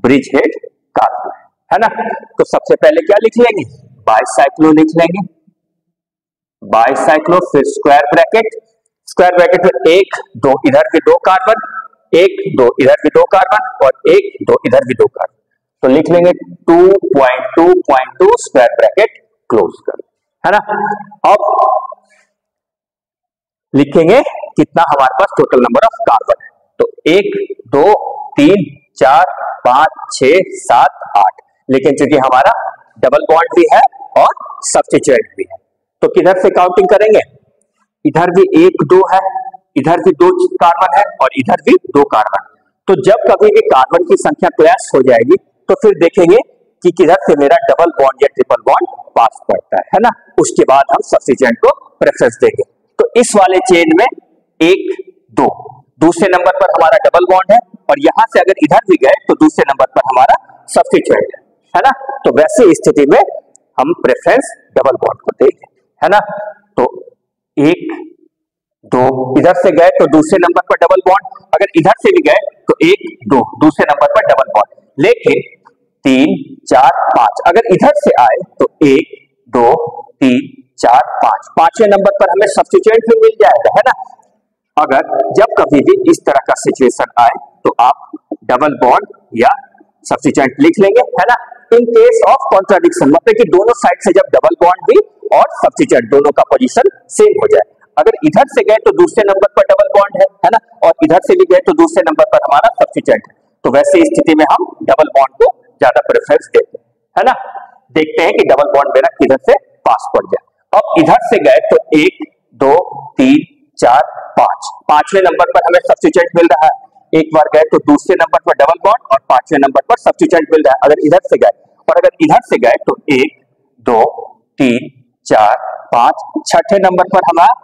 ब्रिज हेड कार्बन है ना। तो सबसे पहले क्या लिख लेंगे, बाइसाइक्लो लिख लेंगे, बाइसाइक्लो, फिर स्क्वायर ब्रैकेट में 1 2 इधर भी 2 कार्बन, 1 2 इधर भी 2 कार्बन और 1 2 इधर भी 2 कार्बन, तो लिख लेंगे 2.2.2 स्क्वायर ब्रैकेट क्लोज कर, है ना। अब लिखेंगे कितना हमारे पास टोटल नंबर ऑफ कार्बन है, तो 1 2 3 4 5 6 7 8, लेकिन चूंकि हमारा डबल बॉन्ड भी है और सब्स्टिट्यूएंट भी है, तो किधर से काउंटिंग करेंगे, इधर भी 1 2 है, इधर भी 2 कार्बन है और इधर भी 2 कार्बन। तो जब कभी भी कार्बन की संख्या क्लैश हो जाएगी तो फिर देखेंगे कि किधर से मेरा डबल बॉन्ड या ट्रिपल बॉन्ड पास करता है ना, उसके बाद हम सब्स्टिट्यूएंट को प्रेफरेंस देंगे। तो इस वाले चेन में 1 2 दूसरे नंबर पर हमारा डबल बॉन्ड है और यहां से अगर इधर भी गए तो दूसरे नंबर पर हमारा सब्स्टिट्यूएंट है ना। तो वैसे स्थिति में हम प्रेफरेंस डबल बॉन्ड को देंगे, है ना। तो 1 2 इधर से गए तो दूसरे नंबर पर डबल बॉन्ड, अगर इधर से भी गए तो 1 2 दूसरे नंबर पर डबल बॉन्ड, लेकिन 3 4 5 अगर इधर से आए तो 1 2 3 4 5 पांचवें नंबर पर हमें सब्स्टिट्यूएंट भी मिल जाएगा, है ना। अगर जब कभी भी इस तरह का सिचुएशन आए तो आप डबल बॉन्ड या सब्स्टिट्यूएंट लिख लेंगे, है ना। इन केस ऑफ कॉन्ट्राडिक्शन, मतलब कि दोनों साइड से जब डबल बॉन्ड भी और सब्स्टिट्यूएंट दोनों का पोजीशन सेम हो जाए। अगर इधर से गए तो दूसरे नंबर पर डबल बॉन्ड है ना, और इधर से भी गए तो दूसरे नंबर पर हमारा सब्स्टिट्यूएंट है, तो वैसे स्थिति में हम डबल बॉन्ड को ज्यादा प्रेफरेंस देते हैं, है ना। देखते हैं कि डबल बॉन्ड मेरा किधर से पास पड़ जाए। अब इधर से गए तो 1 2 3 4 5, पांचवें नंबर पर हमें सब्स्टिट्यूएंट मिल रहा है। एक बार गए तो दूसरे नंबर पर डबल बॉन्ड और पांचवें नंबर पर सब्स्टिट्यूएंट मिल रहा है अगर इधर से गए, और अगर इधर से गए तो 1 2 3 4 5, छठे नंबर पर हमारा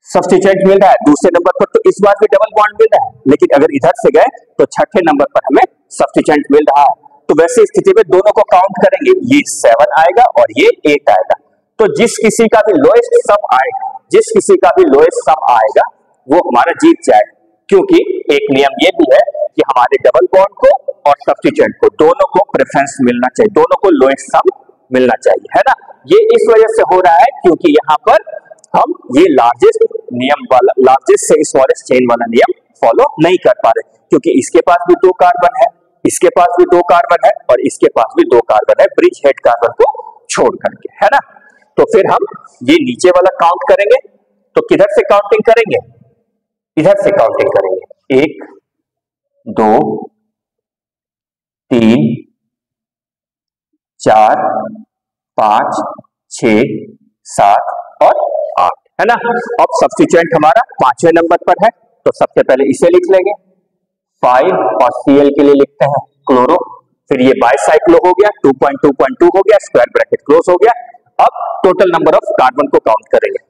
सब्स्टिट्यूएंट मिल रहा है, दूसरे नंबर पर तो इस बार भी डबल बॉन्ड मिल रहा है, लेकिन अगर इधर से गए तो छठे नंबर पर हमें सब्स्टिट्यूएंट मिल रहा है। तो वैसे स्थिति में दोनों को काउंट करेंगे, ये 7 आएगा और ये 8 आएगा। तो जिस किसी का भी लोएस्ट सम आएगा, जिस किसी का भी लोएस्ट सम आएगा वो हमारा जीत जाएगा, क्योंकि एक नियम ये भी है कि हमारे डबल बॉन्ड को और सब्स्टिट्यूएंट को दोनों को प्रेफरेंस मिलना चाहिए, दोनों को लोएस्ट सम मिलना चाहिए, है ना। ये इस वजह से हो रहा है क्योंकि यहाँ पर हम ये लार्जेस्ट नियम वाला, लार्जेस्ट से स्मॉलेस्ट चेन वाला नियम फॉलो नहीं कर पा रहे, क्योंकि इसके पास भी 2 कार्बन है, इसके पास भी 2 कार्बन है और इसके पास भी 2 कार्बन है ब्रिज हेड कार्बन को छोड़ करके, है ना। तो फिर हम ये नीचे वाला काउंट करेंगे, तो किधर से काउंटिंग करेंगे, इधर से काउंटिंग करेंगे। 1 2 3 4 5 6 7 और 8, है ना। अब सब्स्टिट्यूएंट हमारा पांचवें नंबर पर है, तो सबसे पहले इसे लिख लेंगे 5 और Cl के लिए लिखते हैं क्लोरो, फिर ये बाइसाइक्लो हो गया 2.2.2 हो गया, स्क्वायर ब्रैकेट क्लोज हो गया। अब टोटल नंबर ऑफ कार्बन को काउंट करेंगे,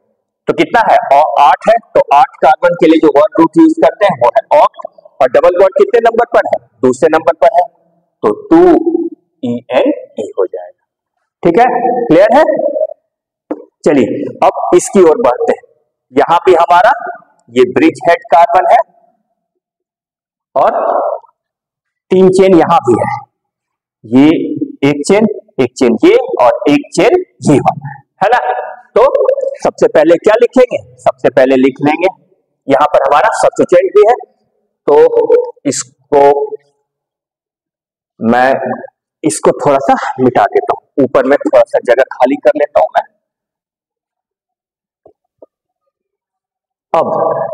तो कितना है, और 8 है, तो 8 कार्बन के लिए जो वर्ड रूट यूज करते हैं वो है ऑक्ट, और डबल बॉन्ड कितने नंबर पर है, दूसरे नंबर पर है, तो 2ENE हो जाएगा। ठीक है, क्लियर है। चलिए अब इसकी ओर बढ़ते हैं। यहां भी हमारा ये ब्रिज हेड कार्बन है और 3 चेन यहां भी है, ये एक चेन ये और एक चेन ये वाला है ना। तो सबसे पहले क्या लिखेंगे, सबसे पहले लिख लेंगे यहां पर हमारा सब्स्टिट्यूएंट भी है, तो इसको मैं इसको थोड़ा सा मिटा देता हूं, ऊपर में थोड़ा सा जगह खाली कर लेता हूं मैं। अब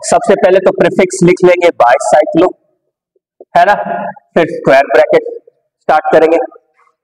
सबसे पहले तो प्रीफिक्स लिख लेंगे बाइसाइक्लो, है ना, फिर स्क्वायर ब्रैकेट स्टार्ट करेंगे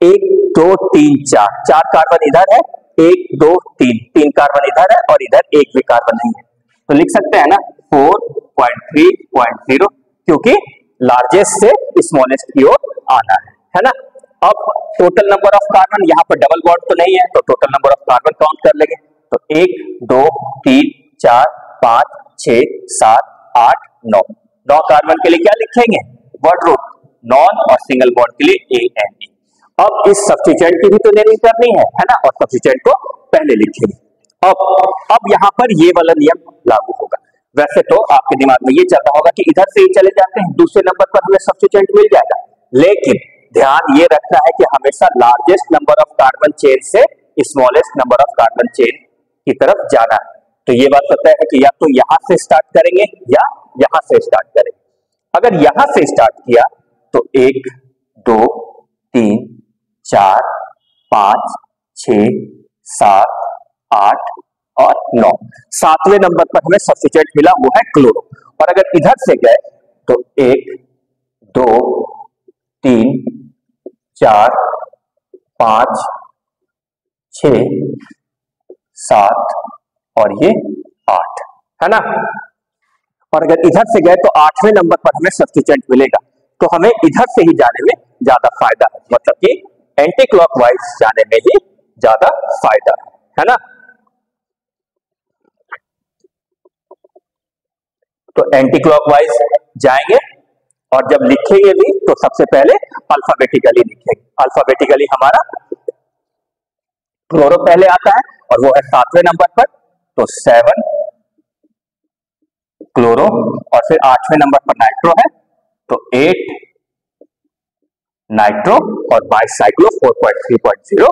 1 2 3 4, 4 कार्बन इधर है, 1 2 3, 3 कार्बन इधर है और इधर एक भी कार्बन नहीं है, तो लिख सकते हैं ना 4.3.0, क्योंकि लार्जेस्ट से स्मॉलेस्ट की ओर आना है ना। अब टोटल नंबर ऑफ कार्बन, यहाँ पर डबल बॉन्ड तो नहीं है, तो total number of carbon count कर लेंगे, तो 1 2 3 4 5 6 7 8 9, 9 कार्बन के लिए क्या लिखेंगे, वर्ड रूट नॉन, और सिंगल बॉन्ड के लिए ANE। अब इस सब्स्टिट्यूएंट की भी तो नेमिंग करनी है ना, और सब्स्टिट्यूएंट को पहले लिखेंगे। अब यहाँ पर ये वाला नियम लागू होगा। वैसे तो आपके दिमाग में ये चलता होगा कि इधर से ही चले जाते हैं, दूसरे नंबर पर हमें सब्स्टिट्यूएंट मिल जाएगा, लेकिन ध्यान ये रखना है कि हमेशा largest number of carbon chain से smallest number of carbon chain की तरफ जाना है। तो ये बात पता है कि या तो यहां से स्टार्ट करेंगे या यहां से स्टार्ट करेंगे। अगर यहां से स्टार्ट किया तो 1 2 3 4 5 6 7 8 और 9, 7वें नंबर पर हमें सब्स्टिट्यूएंट मिला, वो है क्लोरो। और अगर इधर से गए तो 1 2 3 4 5 6 7 और ये 8, है ना। और अगर इधर से गए तो 8वें नंबर पर हमें सब्स्टिट्यूएंट मिलेगा, तो हमें इधर से ही जाने में ज्यादा फायदा है, मतलब कि एंटी क्लॉकवाइज जाने में ही ज्यादा फायदा है ना। तो एंटी क्लॉकवाइज जाएंगे और जब लिखेंगे भी तो सबसे पहले अल्फाबेटिकली लिखेंगे। अल्फाबेटिकली हमारा क्लोरो पहले आता है और वो है 7वें नंबर पर, तो 7 क्लोरो, और फिर 8वें नंबर पर नाइट्रो है, तो 8 नाइट्रो, और बाइसाइक्लो 4.3.0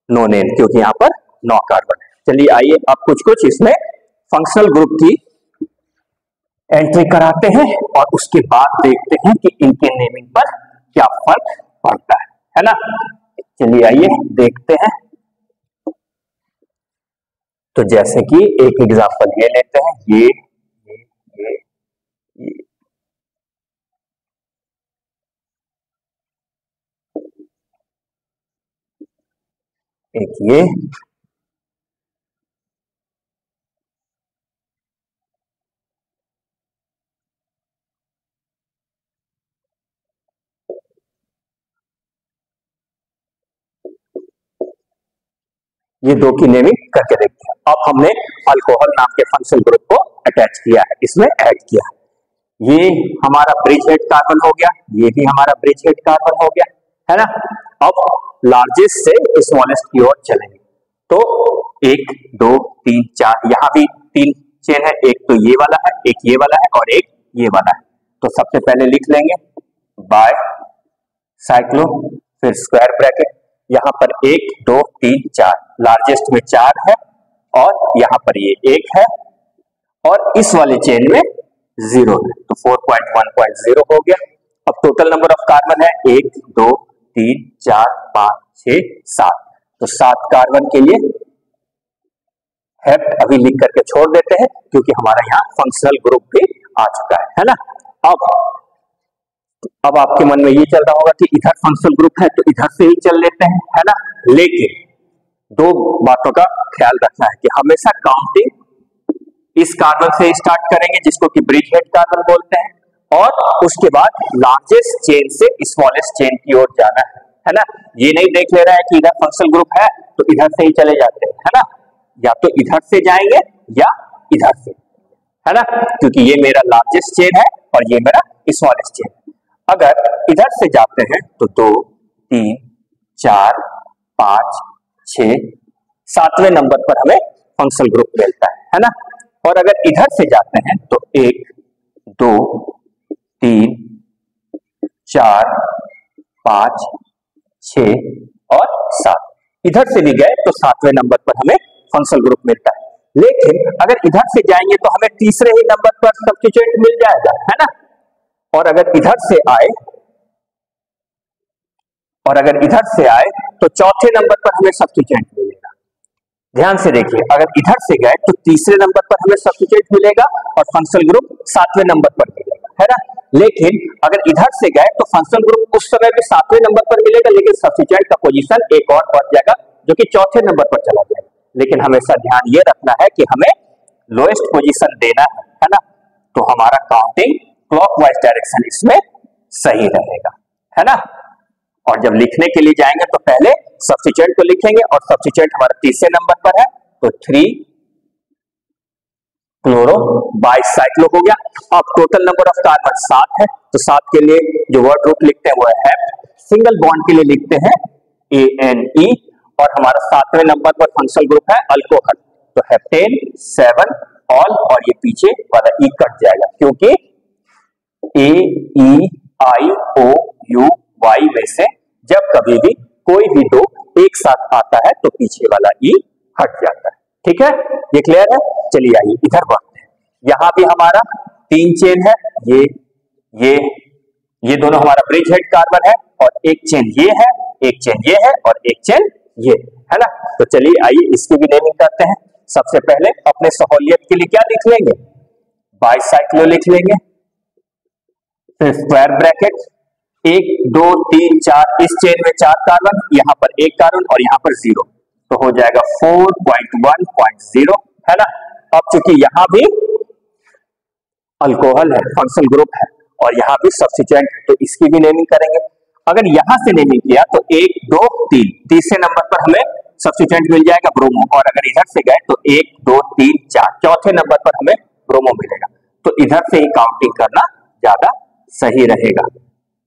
नो नेम, क्योंकि यहां पर 9 कार्बन है। चलिए आइए अब कुछ कुछ इसमें फंक्शनल ग्रुप की एंट्री कराते हैं और उसके बाद देखते हैं कि इनके नेमिंग पर क्या फर्क पड़ता है ना। चलिए आइए देखते हैं। तो जैसे कि एक एग्जांपल ये लेते हैं, ये एक ये दो की नेमिंग करके देखते हैं। अब हमने अल्कोहल नाम के फंक्शनल ग्रुप को अटैच किया है, इसमें ऐड किया है। ये हमारा ब्रिज हेड कार्बन हो गया, ये भी हमारा ब्रिज हेड कार्बन हो गया, है ना। अब लार्जेस्ट से स्मॉलेस्ट की ओर चलेंगे, तो 1 2 3 4 यहां भी 3 चेन है, एक तो ये वाला है, एक ये वाला है और एक ये वाला है। तो सबसे पहले लिख लेंगे बाय साइक्लो, फिर स्क्वायर ब्रैकेट, यहां पर 1 2 3 4, लार्जेस्ट में 4 है और यहां पर ये 1 है और इस वाले चेन में 0 है, तो 4.1.0 हो गया। अब टोटल नंबर ऑफ कार्बन है 1 2 3 4 5 6 7, तो 7 कार्बन के लिए हेप्ट अभी लिख करके छोड़ देते हैं क्योंकि हमारा यहाँ फंक्शनल ग्रुप भी आ चुका है ना। अब आपके मन में ये चल रहा होगा कि इधर फंक्शनल ग्रुप है तो इधर से ही चल लेते हैं, है ना। लेकिन दो बातों का ख्याल रखना है कि हमेशा काउंटिंग इस कार्बन से स्टार्ट करेंगे जिसको कि ब्रिज हेड कार्बन बोलते हैं, और उसके बाद लार्जेस्ट चेन से स्मॉलेस्ट चेन की ओर जाना है ना। ये नहीं देख ले रहा है कि इधर फंक्शनल ग्रुप है तो इधर से ही चले जाते हैं, है ना, या तो इधर से जाएंगे या इधर से, है ना, क्योंकि ये मेरा लार्जेस्ट चेन है और ये मेरा स्मॉलेस्ट चेन है। अगर इधर से जाते हैं तो 2 3 4 5 6 7वें नंबर पर हमें फंक्शनल ग्रुप मिलता है ना। और अगर इधर से जाते हैं तो 1 2 3 4 5 6 और 7, इधर से भी गए तो 7वें नंबर पर हमें फंक्शनल ग्रुप मिलता है। लेकिन अगर इधर से जाएंगे तो हमें तीसरे ही नंबर पर सब्स्टिट्यूएंट मिल जाएगा, है ना। और अगर इधर से आए तो चौथे नंबर पर हमें सब्स्टिट्यूएंट मिलेगा। ध्यान से देखिए, अगर इधर से गए तो तीसरे नंबर पर हमें सब्स्टिट्यूएंट मिलेगा और फंक्शनल ग्रुप 7वें नंबर पर मिलेगा, है ना। लेकिन अगर इधर से गए तो फंक्शनल ग्रुप उस समय भी 7वें नंबर पर मिलेगा, लेकिन सब्स्टिट्यूएंट का पोजीशन एक और बढ़ जाएगा जो कि चौथे नंबर पर चला जाएगा। लेकिन हमेशा ध्यान ये रखना है कि हमें लोएस्ट पोजीशन देना है ना, तो हमारा काउंटिंग क्लॉकवाइज डायरेक्शन इसमें सही रहेगा, है ना। और जब लिखने के लिए जाएंगे तो पहले सब्स्टिट्यूएंट को लिखेंगे और सब्स्टिट्यूएंट हमारा तीसरे नंबर पर है तो 3 क्लोरो बाइसाइक्लो हो गया। अब टोटल नंबर ऑफ कार्बन 7 है, तो 7 के लिए जो वर्ड रूट लिखते हैं वो है हेप्ट। सिंगल बॉन्ड के लिए लिखते हैं ANE, और हमारा 7वें नंबर पर फंक्शनल ग्रुप है अल्कोहल, तो हेप्टेन 7 ऑल, और ये पीछे वाला E कट जाएगा क्योंकि AEIOUY में से जब कभी भी कोई भी दो एक साथ आता है तो पीछे वाला E हट जाता है। ठीक है, ये क्लियर है। चलिए आइए इधर बढ़ते हैं। यहां भी हमारा 3 चेन है, ये दोनों हमारा ब्रिज हेड कार्बन है, और एक चेन ये है, एक चेन ये है और एक चेन ये है ना। तो चलिए आइए इसकी भी नेमिंग करते हैं। सबसे पहले अपने सहूलियत के लिए क्या लिख लेंगे, बाइसाइक्लो लिख लेंगे, फिर स्क्वायर ब्रैकेट 1 2 3 4, इस चेन में 4 कार्बन, यहां पर 1 कार्बन और यहां पर 0, तो हो जाएगा 4.1.0, है ना। अब चूंकि यहां भी अल्कोहल है, फंक्शनल ग्रुप है, और यहां भी सब्स्टिट्यूएंट है, तो इसकी भी नेमिंग करेंगे। अगर यहां से नेमिंग किया तो 1 2 3, तीसरे नंबर पर हमें सब्स्टिट्यूएंट मिल जाएगा ब्रोमो, और अगर इधर से गए तो 1 2 3 4, चौथे नंबर पर हमें ब्रोमो मिलेगा। तो इधर से ही काउंटिंग करना ज्यादा सही रहेगा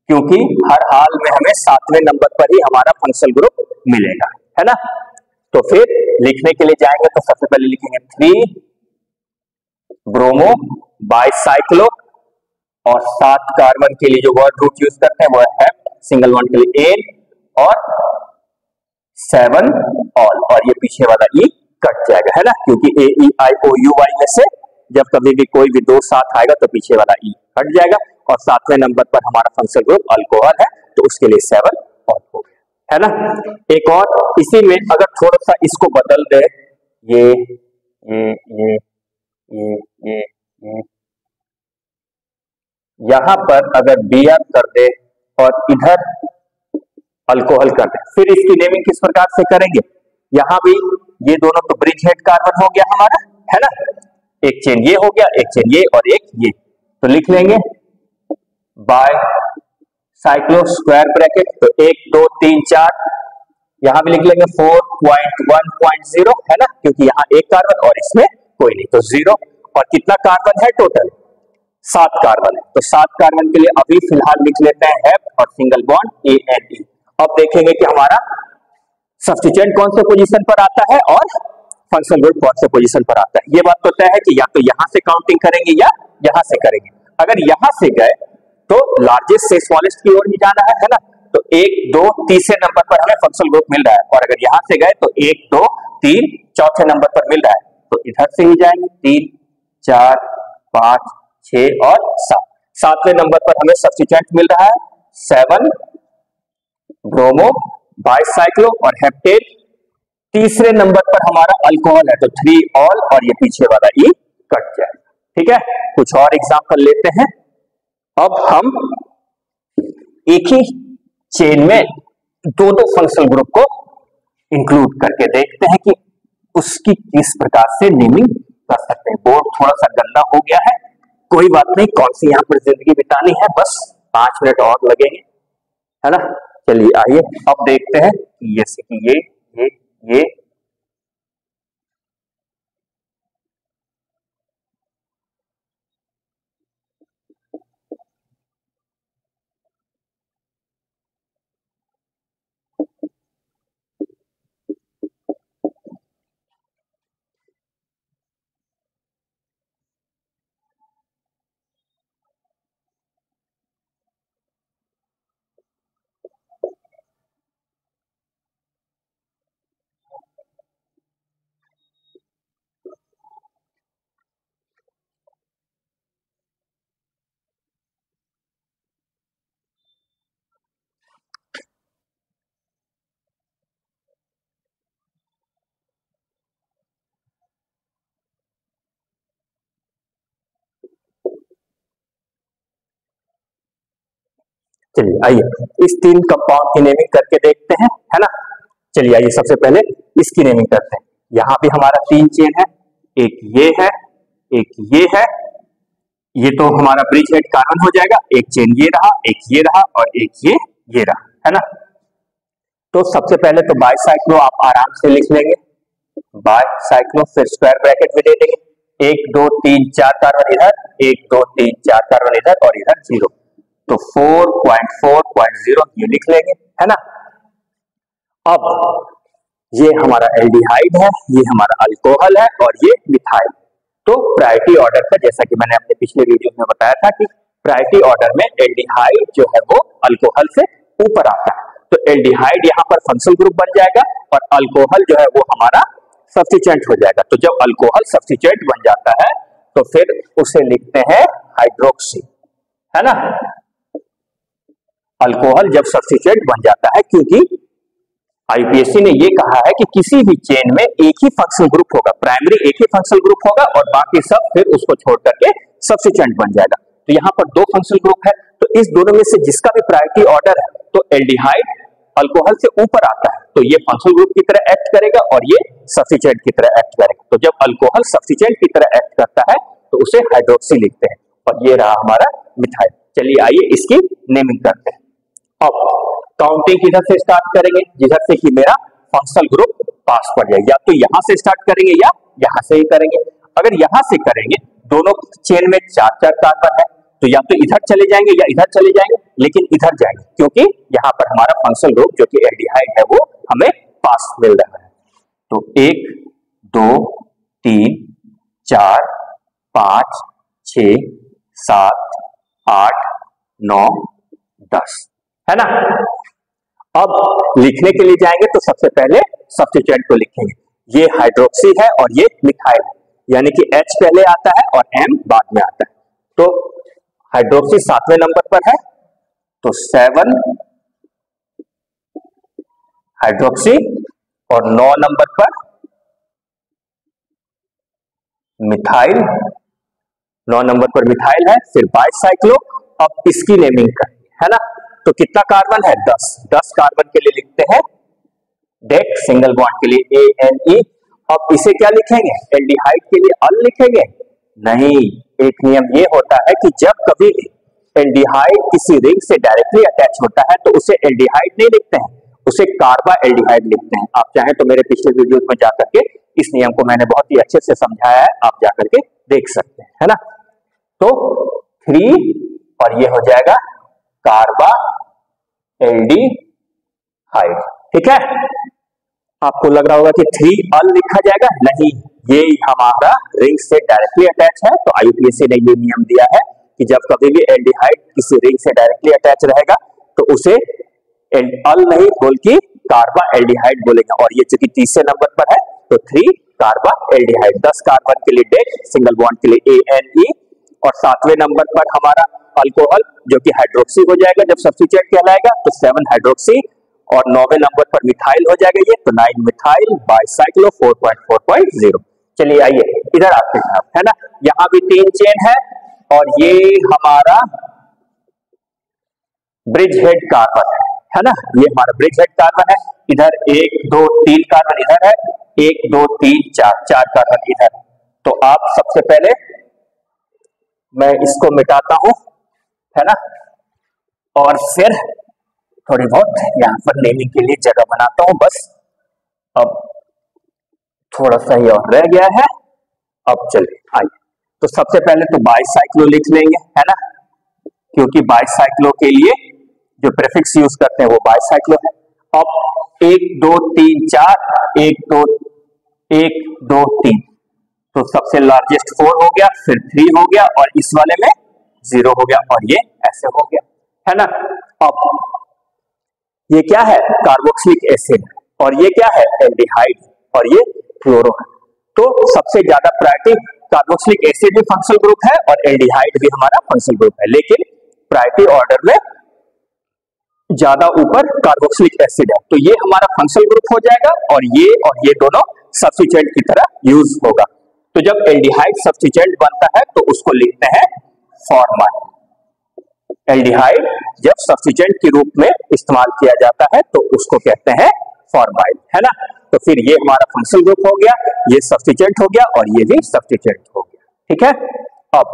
क्योंकि हर हाल में हमें 7वें नंबर पर ही हमारा फंक्शनल ग्रुप मिलेगा, है ना। तो फिर लिखने के लिए जाएंगे तो सबसे पहले लिखेंगे 3 ब्रोमो बाइसाइक्लो, और 7 कार्बन के लिए जो वर्ड रूट यूज करते हैं वो है सिंगल बॉन्ड के लिए एन, और 7 ऑल, और ये पीछे वाला ई कट जाएगा, है ना, क्योंकि AEIOUY में से जब कभी भी कोई भी दो साथ आएगा तो पीछे वाला ई हट जाएगा, और 7वें नंबर पर हमारा फंक्शनल ग्रुप अल्कोहल है तो उसके लिए 7 ऑल हो गया, है ना। एक और इसी में अगर थोड़ा सा इसको बदल दे, ये ये ये ये यहां पर अगर Br कर दे और इधर अल्कोहल कर दे, फिर इसकी नेमिंग किस प्रकार से करेंगे? यहां भी ये दोनों तो ब्रिज हेड कार्बन हो गया हमारा, है ना, एक चेन ये हो गया, एक चेन ये और एक ये, तो लिख लेंगे बाय साइक्लो स्क्वायर ब्रैकेट, तो 1 2 3 4, यहां भी लिख लेंगे 4.1.0, है ना, क्योंकि यहां एक कार्बन और इसमें कोई नहीं, तो 0। और कितना कार्बन है टोटल? 7 कार्बन है, तो 7 कार्बन के लिए अभी फिलहाल लिख लेते हैं हेप और सिंगल बॉन्ड ANE। अब देखेंगे कि हमारा सब्स्टिट्यूएंट कौन से पोजीशन पर आता है और फंक्शनल ग्रुप कौन से पोजीशन पर आता है। ये बात तो तय है कि या तो यहां से काउंटिंग करेंगे या यहां से करेंगे। अगर यहां से गए तो लार्जेस्ट से स्मॉलेस्ट की ओर ही जाना है ना, तो 1 2 तीसरे नंबर पर हमें फंक्शनल ग्रुप मिल रहा है, और अगर यहां से गए तो 1 2 3 चौथे नंबर पर मिल रहा है, तो इधर से ही जाएंगे 3 4 5 6 और 7। सातवें नंबर पर हमें सब्स्टिट्यूएंट मिल रहा है 7 ब्रोमो बाइसाइक्लो और हेप्टेन। तीसरे नंबर पर हमारा अल्कोहल है, तो 3 ऑल और ये पीछे वाला ई कट जाए। ठीक है, कुछ और एग्जांपल लेते हैं। अब हम एक ही चेन में दो दो फंक्शनल ग्रुप को इंक्लूड करके देखते हैं कि उसकी किस प्रकार से नेमिंग कर सकते हैं। बोर्ड थोड़ा सा गंदा हो गया है, कोई बात नहीं, कौन सी यहां पर जिंदगी बितानी है, बस 5 मिनट और लगेंगे, है ना। चलिए आइए अब देखते हैं कि जैसे कि ये चलिए आइए इस 3 कंपाउंड की नेमिंग करके देखते हैं, है ना। चलिए आइए सबसे पहले इसकी नेमिंग करते हैं। यहां भी हमारा 3 चेन है, एक ये है, एक ये है, ये तो हमारा ब्रिज हेड कार्बन हो जाएगा, एक चेन ये रहा, एक ये रहा और एक ये रहा, है ना। तो सबसे पहले तो बाइसाइक्लो आप आराम से लिख लेंगे, बाइसाइक्लो, फिर स्क्वायर ब्रैकेट में दे देंगे 1 2 3 4 कार्बन इधर, 1 2 3 4 कार्बन इधर और इधर 0, तो 4.4.0 ये लिख लेंगे, है ना। अब ये हमारा एल्डिहाइड है, ये हमारा अल्कोहल है और ये मिथाइल। तो प्रायोरिटी ऑर्डर का, जैसा कि मैंने अपने पिछले वीडियो में बताया था कि प्रायोरिटी ऑर्डर में एल्डिहाइड जो है वो अल्कोहल से ऊपर आता है, तो एल्डिहाइड यहाँ पर फंक्शनल ग्रुप बन जाएगा और अल्कोहल जो है वो हमारा सब्स्टिट्यूएंट हो जाएगा। तो जब अल्कोहल सब्स्टिट्यूएंट बन जाता है तो फिर उसे लिखते हैं हाइड्रोक्सी, है ना। अल्कोहल जब सब्स्टिट्यूएंट बन जाता है, क्योंकि आईपीएससी ने ये कहा है कि किसी भी चेन में एक ही फंक्शनल ग्रुप होगा, प्राइमरी एक ही फंक्शनल ग्रुप होगा और बाकी सब फिर उसको छोड़ करके सब्स्टिट्यूएंट बन जाएगा। तो यहाँ पर 2 फंक्शनल ग्रुप है, तो इस दोनों में से जिसका भी प्रायोरिटी ऑर्डर है, तो एल्डिहाइड अल्कोहल से ऊपर आता है तो ये फंक्शनल ग्रुप की तरह एक्ट करेगा और ये सब्स्टिट्यूएंट की तरह एक्ट करेगा। तो जब अल्कोहल सब्स्टिट्यूएंट की तरह एक्ट करता है तो उसे हाइड्रोक्सी लिखते हैं, और ये रहा हमारा मिथाइल। चलिए आइए इसकी नेमिंग करते हैं। अब काउंटिंग किधर से स्टार्ट करेंगे? जिधर से कि मेरा फंक्शनल ग्रुप पास पड़ जाए, या तो यहां से स्टार्ट करेंगे या यहां से ही करेंगे। अगर यहां से करेंगे, दोनों चेन में 4 कार्बन है, तो या तो इधर चले जाएंगे या इधर चले जाएंगे, लेकिन इधर जाएंगे क्योंकि यहां पर हमारा फंक्शनल ग्रुप जो कि एल्डिहाइड है वो हमें पास मिल रहा है। तो 1 2 3 4 5 6 7 8 9 10, है ना। अब लिखने के लिए जाएंगे तो सबसे पहले सब्स्टिट्यूएंट को लिखेंगे, ये हाइड्रोक्सी है और ये मिथाइल है, यानी कि H पहले आता है और M बाद में आता है। तो हाइड्रोक्सी 7वें नंबर पर है, तो 7 हाइड्रोक्सी, और 9 नंबर पर मिथाइल, 9 नंबर पर मिथाइल है, फिर बाइसाइक्लो। अब इसकी नेमिंग करनी है ना, तो कितना कार्बन है? 10 कार्बन के लिए लिखते हैं डेक, सिंगल बॉन्ड के लिए ANE। अब इसे क्या लिखेंगे? एल्डिहाइड के लिए अल लिखेंगे? नहीं, एक नियम ये होता है कि जब कभी भी एल्डिहाइड किसी रिंग से डायरेक्टली अटैच होता है तो उसे एल्डिहाइड नहीं लिखते हैं, उसे कार्बा एल्डिहाइड लिखते हैं। आप चाहें तो मेरे पिछले वीडियोस में जाकर के इस नियम को मैंने बहुत ही अच्छे से समझाया है, आप जाकर के देख सकते हैं, है ना। तो 3 और ये हो जाएगा कार्बा एल्डिहाइड, ठीक है। आपको लग रहा होगा कि 3 अल लिखा जाएगा, नहीं, ये हमारा रिंग से डायरेक्टली अटैच है, तो IUPAC ने ये नियम दिया है कि जब कभी भी एल्डिहाइड किसी रिंग से डायरेक्टली अटैच रहेगा तो उसे अल नहीं बल्कि कार्बा एल्डिहाइड बोलेंगे। और ये चूंकि तीसरे नंबर पर है तो 3 कार्बा एल्डिहाइड, 10 कार्बन के लिए डेक, सिंगल बॉन्ड के लिए ANE। और 7वें नंबर पर हमारा अल्कोहल जो कि हाइड्रोक्सी हो जाएगा जब सब्स्टिट्यूट कहलाएगा, तो 7 हाइड्रोक्सी। और 9वें नंबर पर मिथाइल हो जाएगा ये, तो 9 मिथाइल बाइसाइक्लो 4.4.0। चलिए आइए इधर आपके साथ, है ना। यहां भी 3 चेन है और ये हमारा ब्रिज हेड कार्बन है ना, ये हमारा ब्रिज हेड कार्बन है। इधर 1 2 3 कार्बन इधर है, 1 2 3 4 कार्बन इधर। तो आप सबसे पहले मैं इसको मिटाता हूं, है ना, और फिर थोड़ी बहुत यहां पर नेमिंग के लिए जगह बनाता हूं बस। अब थोड़ा सा ही और रह गया है, अब चलिए आइए। तो सबसे पहले तो बाइसाइक्लो लिख लेंगे, है ना, क्योंकि बाइसाइक्लो के लिए जो प्रीफिक्स यूज करते हैं वो बाइसाइक्लो है। अब 1 2 3 4, 1 2 3, तो सबसे लार्जेस्ट 4 हो गया, फिर 3 हो गया और इस वाले में 0 हो गया और ये ऐसे हो गया, है ना। अब ये क्या है? कार्बोक्सिलिक एसिड, और ये क्या है? एल्डिहाइड, और ये फ्लोरो है। तो सबसे ज्यादा प्रायोरिटी कार्बोक्सिलिक एसिड भी फंक्शनल ग्रुप है और एल्डिहाइड भी हमारा फंक्शनल ग्रुप है, लेकिन प्रायोरिटी ऑर्डर में ज्यादा ऊपर कार्बोक्सिलिक एसिड है। तो ये हमारा फंक्शनल ग्रुप हो जाएगा और ये दोनों सब्स्टिट्यूएंट की तरह यूज होगा। तो जब एल्डिहाइड सब्स्टिट्यूएंट बनता है तो उसको लिखते हैं फॉर्माइल। एल्डिहाइड जब सब्स्टिट्यूएंट के रूप में इस्तेमाल किया जाता है तो उसको कहते हैं फॉर्माइल, है ना। तो फिर ये हमारा फंक्शनल ग्रुप हो गया, ये सब्स्टिट्यूएंट हो गया और ये भी सब्स्टिट्यूएंट हो गया, ठीक है। अब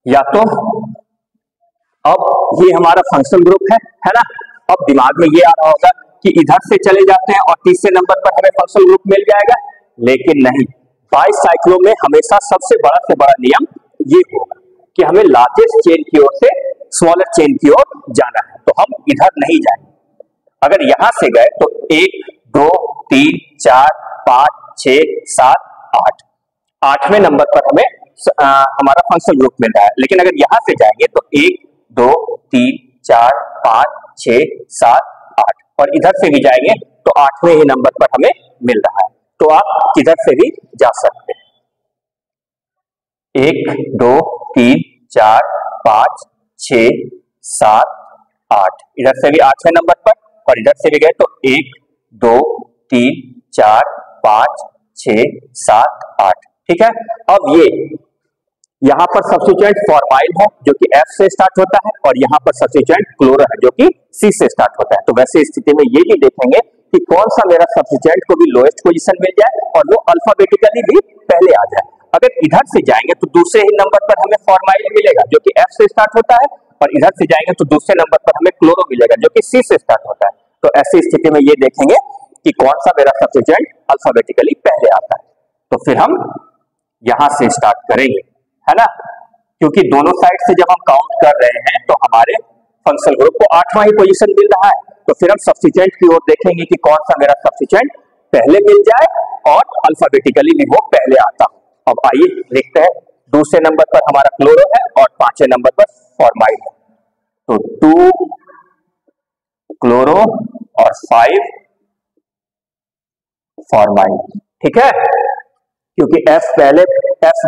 या तो अब ये हमारा फंक्शनल ग्रुप है ना। अब दिमाग में ये आ रहा होगा कि इधर से चले जाते हैं और तीसरे नंबर पर हमें फंक्शनल ग्रुप मिल जाएगा, लेकिन नहीं। बाइसाइक्लो में हमेशा सबसे बड़ा से बड़ा नियम ये होगा कि हमें लार्जेस्ट चेन की ओर से स्मॉलर चेन की ओर जाना है, तो हम इधर नहीं जाएंगे। अगर यहां से गए तो 1 2 3 4 5 6 7 8, 8वें नंबर पर हमें हमारा फंक्शनल ग्रुप मिल रहा है। लेकिन अगर यहां से जाएंगे तो 1 2 3 4 5 6 7 8, और इधर से भी जाएंगे तो 8वें ही नंबर पर हमें मिल रहा है। तो आप किधर से भी जा सकते हैं, 1 2 3 4 5 6 7 8, इधर से भी 8वें नंबर पर, और इधर से भी गए तो 1 2 3 4 5 6 7 8, ठीक है। अब ये यहां पर सब्स्टिट्यूएंट फॉर्माइल है जो कि F से स्टार्ट होता है, और यहां पर सब्स्टिट्यूएंट क्लोरो है जो कि C से स्टार्ट होता है। तो वैसे स्थिति में ये भी देखेंगे कि कौन सा मेरा सब्स्टिट्यूएंट को भी लोएस्ट पोजीशन मिल जाए और वो अल्फाबेटिकली भी पहले आ जाए। अगर इधर से जाएंगे तो दूसरे ही नंबर पर हमें फॉर्माइल मिलेगा जो कि F से स्टार्ट होता है, और इधर से जाएंगे तो दूसरे नंबर पर हमें क्लोरो मिलेगा जो कि C से स्टार्ट होता है। तो ऐसी स्थिति में ये देखेंगे कि कौन सा मेरा सब्स्टिट्यूएंट अल्फाबेटिकली पहले आता है। तो फिर हम यहां से स्टार्ट करेंगे, है ना, क्योंकि दोनों साइड से जब हम काउंट कर रहे हैं तो हमारे फंक्शनल ग्रुप को 8वां ही पोजीशन मिल रहा है। तो फिर हम सब्स्टिट्यूएंट की ओर देखेंगे कि कौन सा मेरा सब्स्टिट्यूएंट पहले मिल जाए और अल्फाबेटिकली भी वो पहले आता हो। अब आइए देखते हैं, दूसरे नंबर पर हमारा क्लोरो है और 5वें नंबर पर फॉर्माइल है। तो 2 क्लोरो और 5 फॉर्माइल, ठीक है, क्योंकि F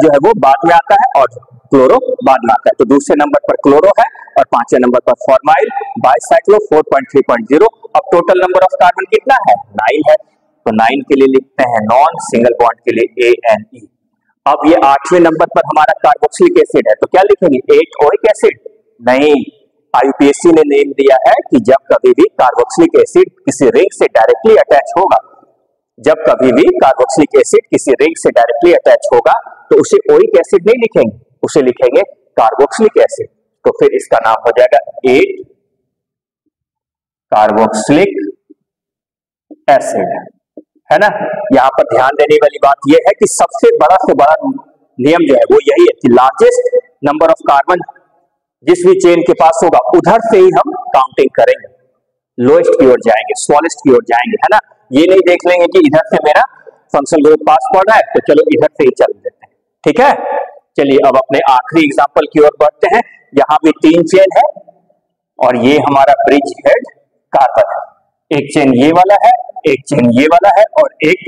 जो है वो बाद में आता है और क्लोरो बाद में आता है। तो दूसरे नंबर पर क्लोरो है और 5वें नंबर पर फॉर्माइल, बाइसाइक्लो 4.3.0। अब टोटल नंबर ऑफ कार्बन कितना है? 9 है, तो 9 के लिए लिखते हैं नॉन, सिंगल बॉन्ड के लिए ANE। अब ये 8वें नंबर पर हमारा कार्बोक्सिलिक एसिड है, तो क्या लिखेंगे 8 ओइक एसिड? नहीं, आईयूपीएससी ने नेम दिया है कि जब कभी भी कार्बोक्सिलिक एसिड किसी रिंग से डायरेक्टली अटैच होगा, जब कभी भी कार्बोक्सिलिक एसिड किसी रिंग से डायरेक्टली अटैच होगा तो उसे ओइक एसिड नहीं लिखेंगे, उसे लिखेंगे कार्बोक्सिलिक एसिड। तो फिर इसका नाम हो जाएगा 8 कार्बोक्सिलिक एसिड, है ना। यहां पर ध्यान देने वाली बात यह है कि सबसे बड़ा से बड़ा नियम जो है वो यही है कि लार्जेस्ट नंबर ऑफ कार्बन जिस भी चेन के पास होगा उधर से ही हम काउंटिंग करेंगे, लोएस्ट की ओर जाएंगे, स्मॉलेस्ट की ओर जाएंगे, है ना। ये नहीं देख लेंगे कि इधर से मेरा फंक्शनल ग्रुप पास पड़ रहा है तो चलो इधर से ही चल देते हैं, ठीक है। चलिए अब अपने आखिरी एग्जांपल की ओर बढ़ते हैं। यहां भी 3 चेन है और ये हमारा ब्रिज हेड कार्बन है। एक चेन ये वाला है, एक चेन ये वाला है और एक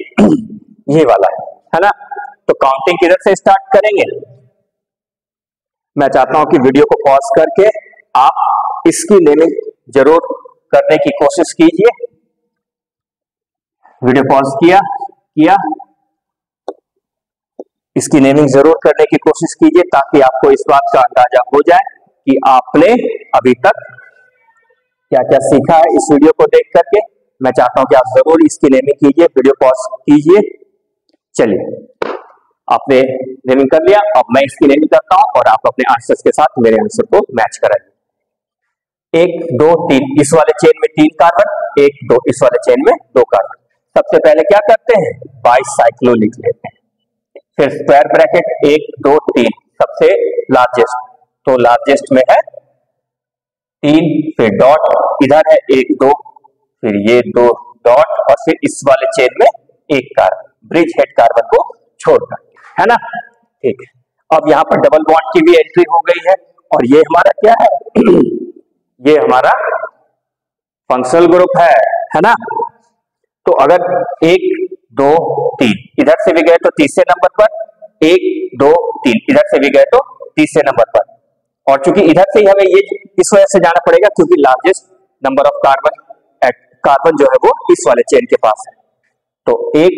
ये वाला है ना। तो काउंटिंग किधर से स्टार्ट करेंगे? मैं चाहता हूं कि वीडियो को पॉज करके आप इसकी नेमिंग जरूर करने की कोशिश कीजिए। वीडियो पॉज किया, इसकी नेमिंग जरूर करने की कोशिश कीजिए ताकि आपको इस बात का अंदाजा हो जाए कि आपने अभी तक क्या क्या सीखा है इस वीडियो को देख करके। मैं चाहता हूं कि आप जरूर इसकी नेमिंग कीजिए, वीडियो पॉज कीजिए। चलिए, आपने नेमिंग कर लिया, अब मैं इसकी नेमिंग करता हूं और आप अपने आंसर्स के साथ मेरे आंसर को मैच कराइए। 1 2 3, इस वाले चेन में 3 कार्बन, 1 2, इस वाले चेन में 2 कार्बन। सबसे पहले क्या करते हैं, बाइसाइक्लो लिख लेते हैं, फिर स्क्वायर ब्रैकेट 1 2 3, सबसे लार्जेस्ट, तो लार्जेस्ट में है 3, फिर डॉट, इधर है 1 2, फिर ये 2 डॉट और फिर इस वाले चेन में 1 कार्बन, ब्रिज हेड कार्बन को छोड़कर, है ना। ठीक है, अब यहां पर डबल बॉन्ड की भी एंट्री हो गई है और ये हमारा क्या है ये हमारा फंक्शनल ग्रुप है ना। तो अगर 1 2 3 इधर से भी गए तो तीसरे नंबर पर, 1 2 3 इधर से भी गए तो तीसरे नंबर पर, और चूंकि इधर से ही हमें ये इस वजह से जाना पड़ेगा क्योंकि लार्जेस्ट नंबर ऑफ कार्बन जो है वो इस वाले चेन के पास है। तो 1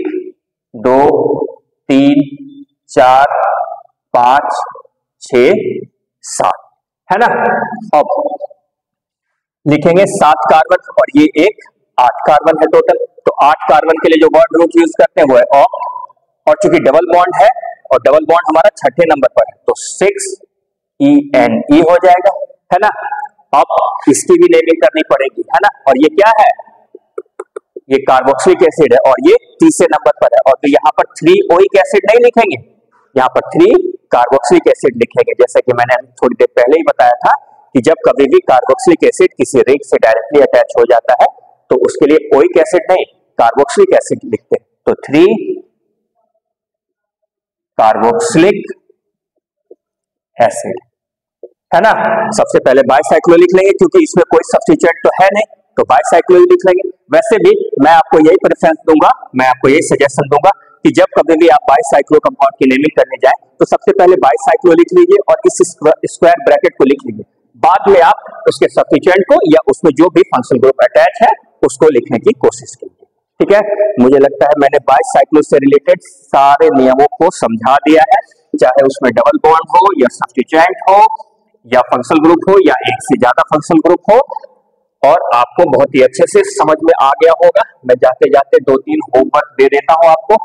2 3 4 5 6 7, है ना। अब लिखेंगे 7 कार्बन और ये एक 8 कार्बन है टोटल। तो 8 कार्बन के लिए जो वर्ड ग्रुप यूज करते हैं वो है ऑक्ट, और चूंकि डबल बॉन्ड है और डबल बॉन्ड हमारा 6ठे नंबर पर है तो 6 ENE हो जाएगा, है ना। अब इसकी भी नेमिंग करनी पड़ेगी, है ना। और ये क्या है, ये कार्बोक्सिलिक एसिड है और ये तीसरे नंबर पर है, और तो यहाँ पर 3 ओइक एसिड नहीं लिखेंगे, यहाँ पर 3 कार्बोक्सिलिक एसिड लिखेंगे। जैसे कि मैंने थोड़ी देर पहले ही बताया था कि जब कभी भी कार्बोक्सिलिक एसिड किसी रिंग से डायरेक्टली अटैच हो जाता है तो उसके लिए ओइक एसिड नहीं कार्बोक्सिलिक एसिड लिखते हैं। तो 3 कार्बोक्सिलिक एसिड, है ना। सबसे पहले बाइसाइक्लो लिख लेंगे क्योंकि इसमें कोई सब्स्टिट्यूएंट तो है नहीं, तो बाइसाइक्लो ही लिख लेंगे। वैसे भी मैं आपको यही प्रेफरेंस दूंगा, मैं आपको यही सजेशन दूंगा कि जब कभी भी आप बाइसाइक्लो कंपाउंड की नेमिंग करने जाए तो सबसे पहले बाइसाइक्लो लिख लीजिए और इस स्क्वायर ब्रैकेट को लिख लीजिए, बाद में आप उसके सब्स्टिट्यूएंट को या उसमें जो भी फंक्शनल ग्रुप अटैच है उसको लिखने की कोशिश कीजिए, ठीक है। मुझे लगता है मैंने बाइसाइक्लो से रिलेटेड सारे नियमों को समझा दिया है, चाहे उसमें डबल बॉन्ड हो या सब्स्टिट्यूएंट हो या फंक्शनल ग्रुप हो या एक से ज्यादा फंक्शनल ग्रुप हो, और आपको बहुत ही अच्छे से समझ में आ गया होगा। मैं जाते जाते 2-3 होमवर्क दे देता हूं आपको,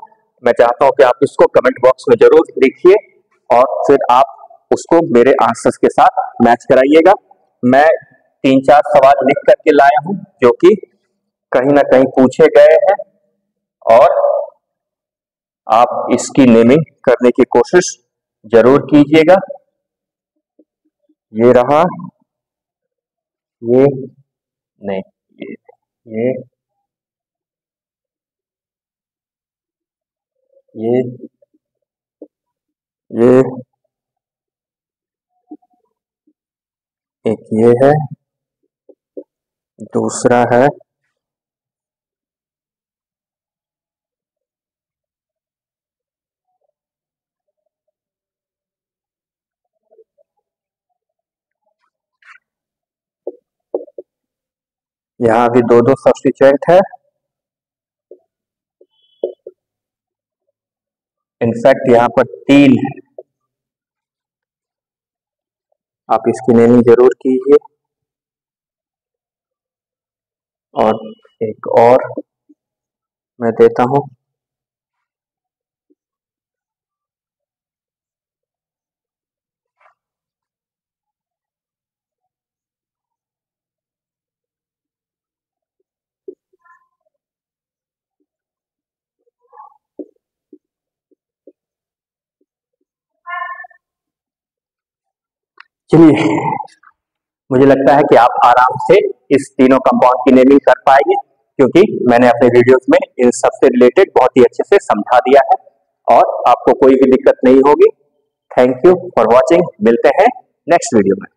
मैं चाहता हूं कि आप इसको कमेंट बॉक्स में जरूर लिखिए और फिर आप उसको मेरे आंसर्स के साथ मैच कराइएगा। मैं 3-4 सवाल लिख करके लाया हूं जो कि कहीं ना कहीं पूछे गए हैं और आप इसकी नेमिंग करने की कोशिश जरूर कीजिएगा। ये रहा, ये नहीं, ये ये ये एक ये है, दूसरा है यहाँ भी 2-2 सब्स्टिट्यूएंट है, इनफैक्ट यहाँ पर 3 है, आप इसकी नेमिंग जरूर कीजिए। और एक और मैं देता हूं। चलिए, मुझे लगता है कि आप आराम से इस तीनों कंपाउंड की नेमिंग कर पाएंगे, क्योंकि मैंने अपने वीडियोस में इन सबसे रिलेटेड बहुत ही अच्छे से समझा दिया है और आपको कोई भी दिक्कत नहीं होगी। Thank you for watching. मिलते हैं नेक्स्ट वीडियो में।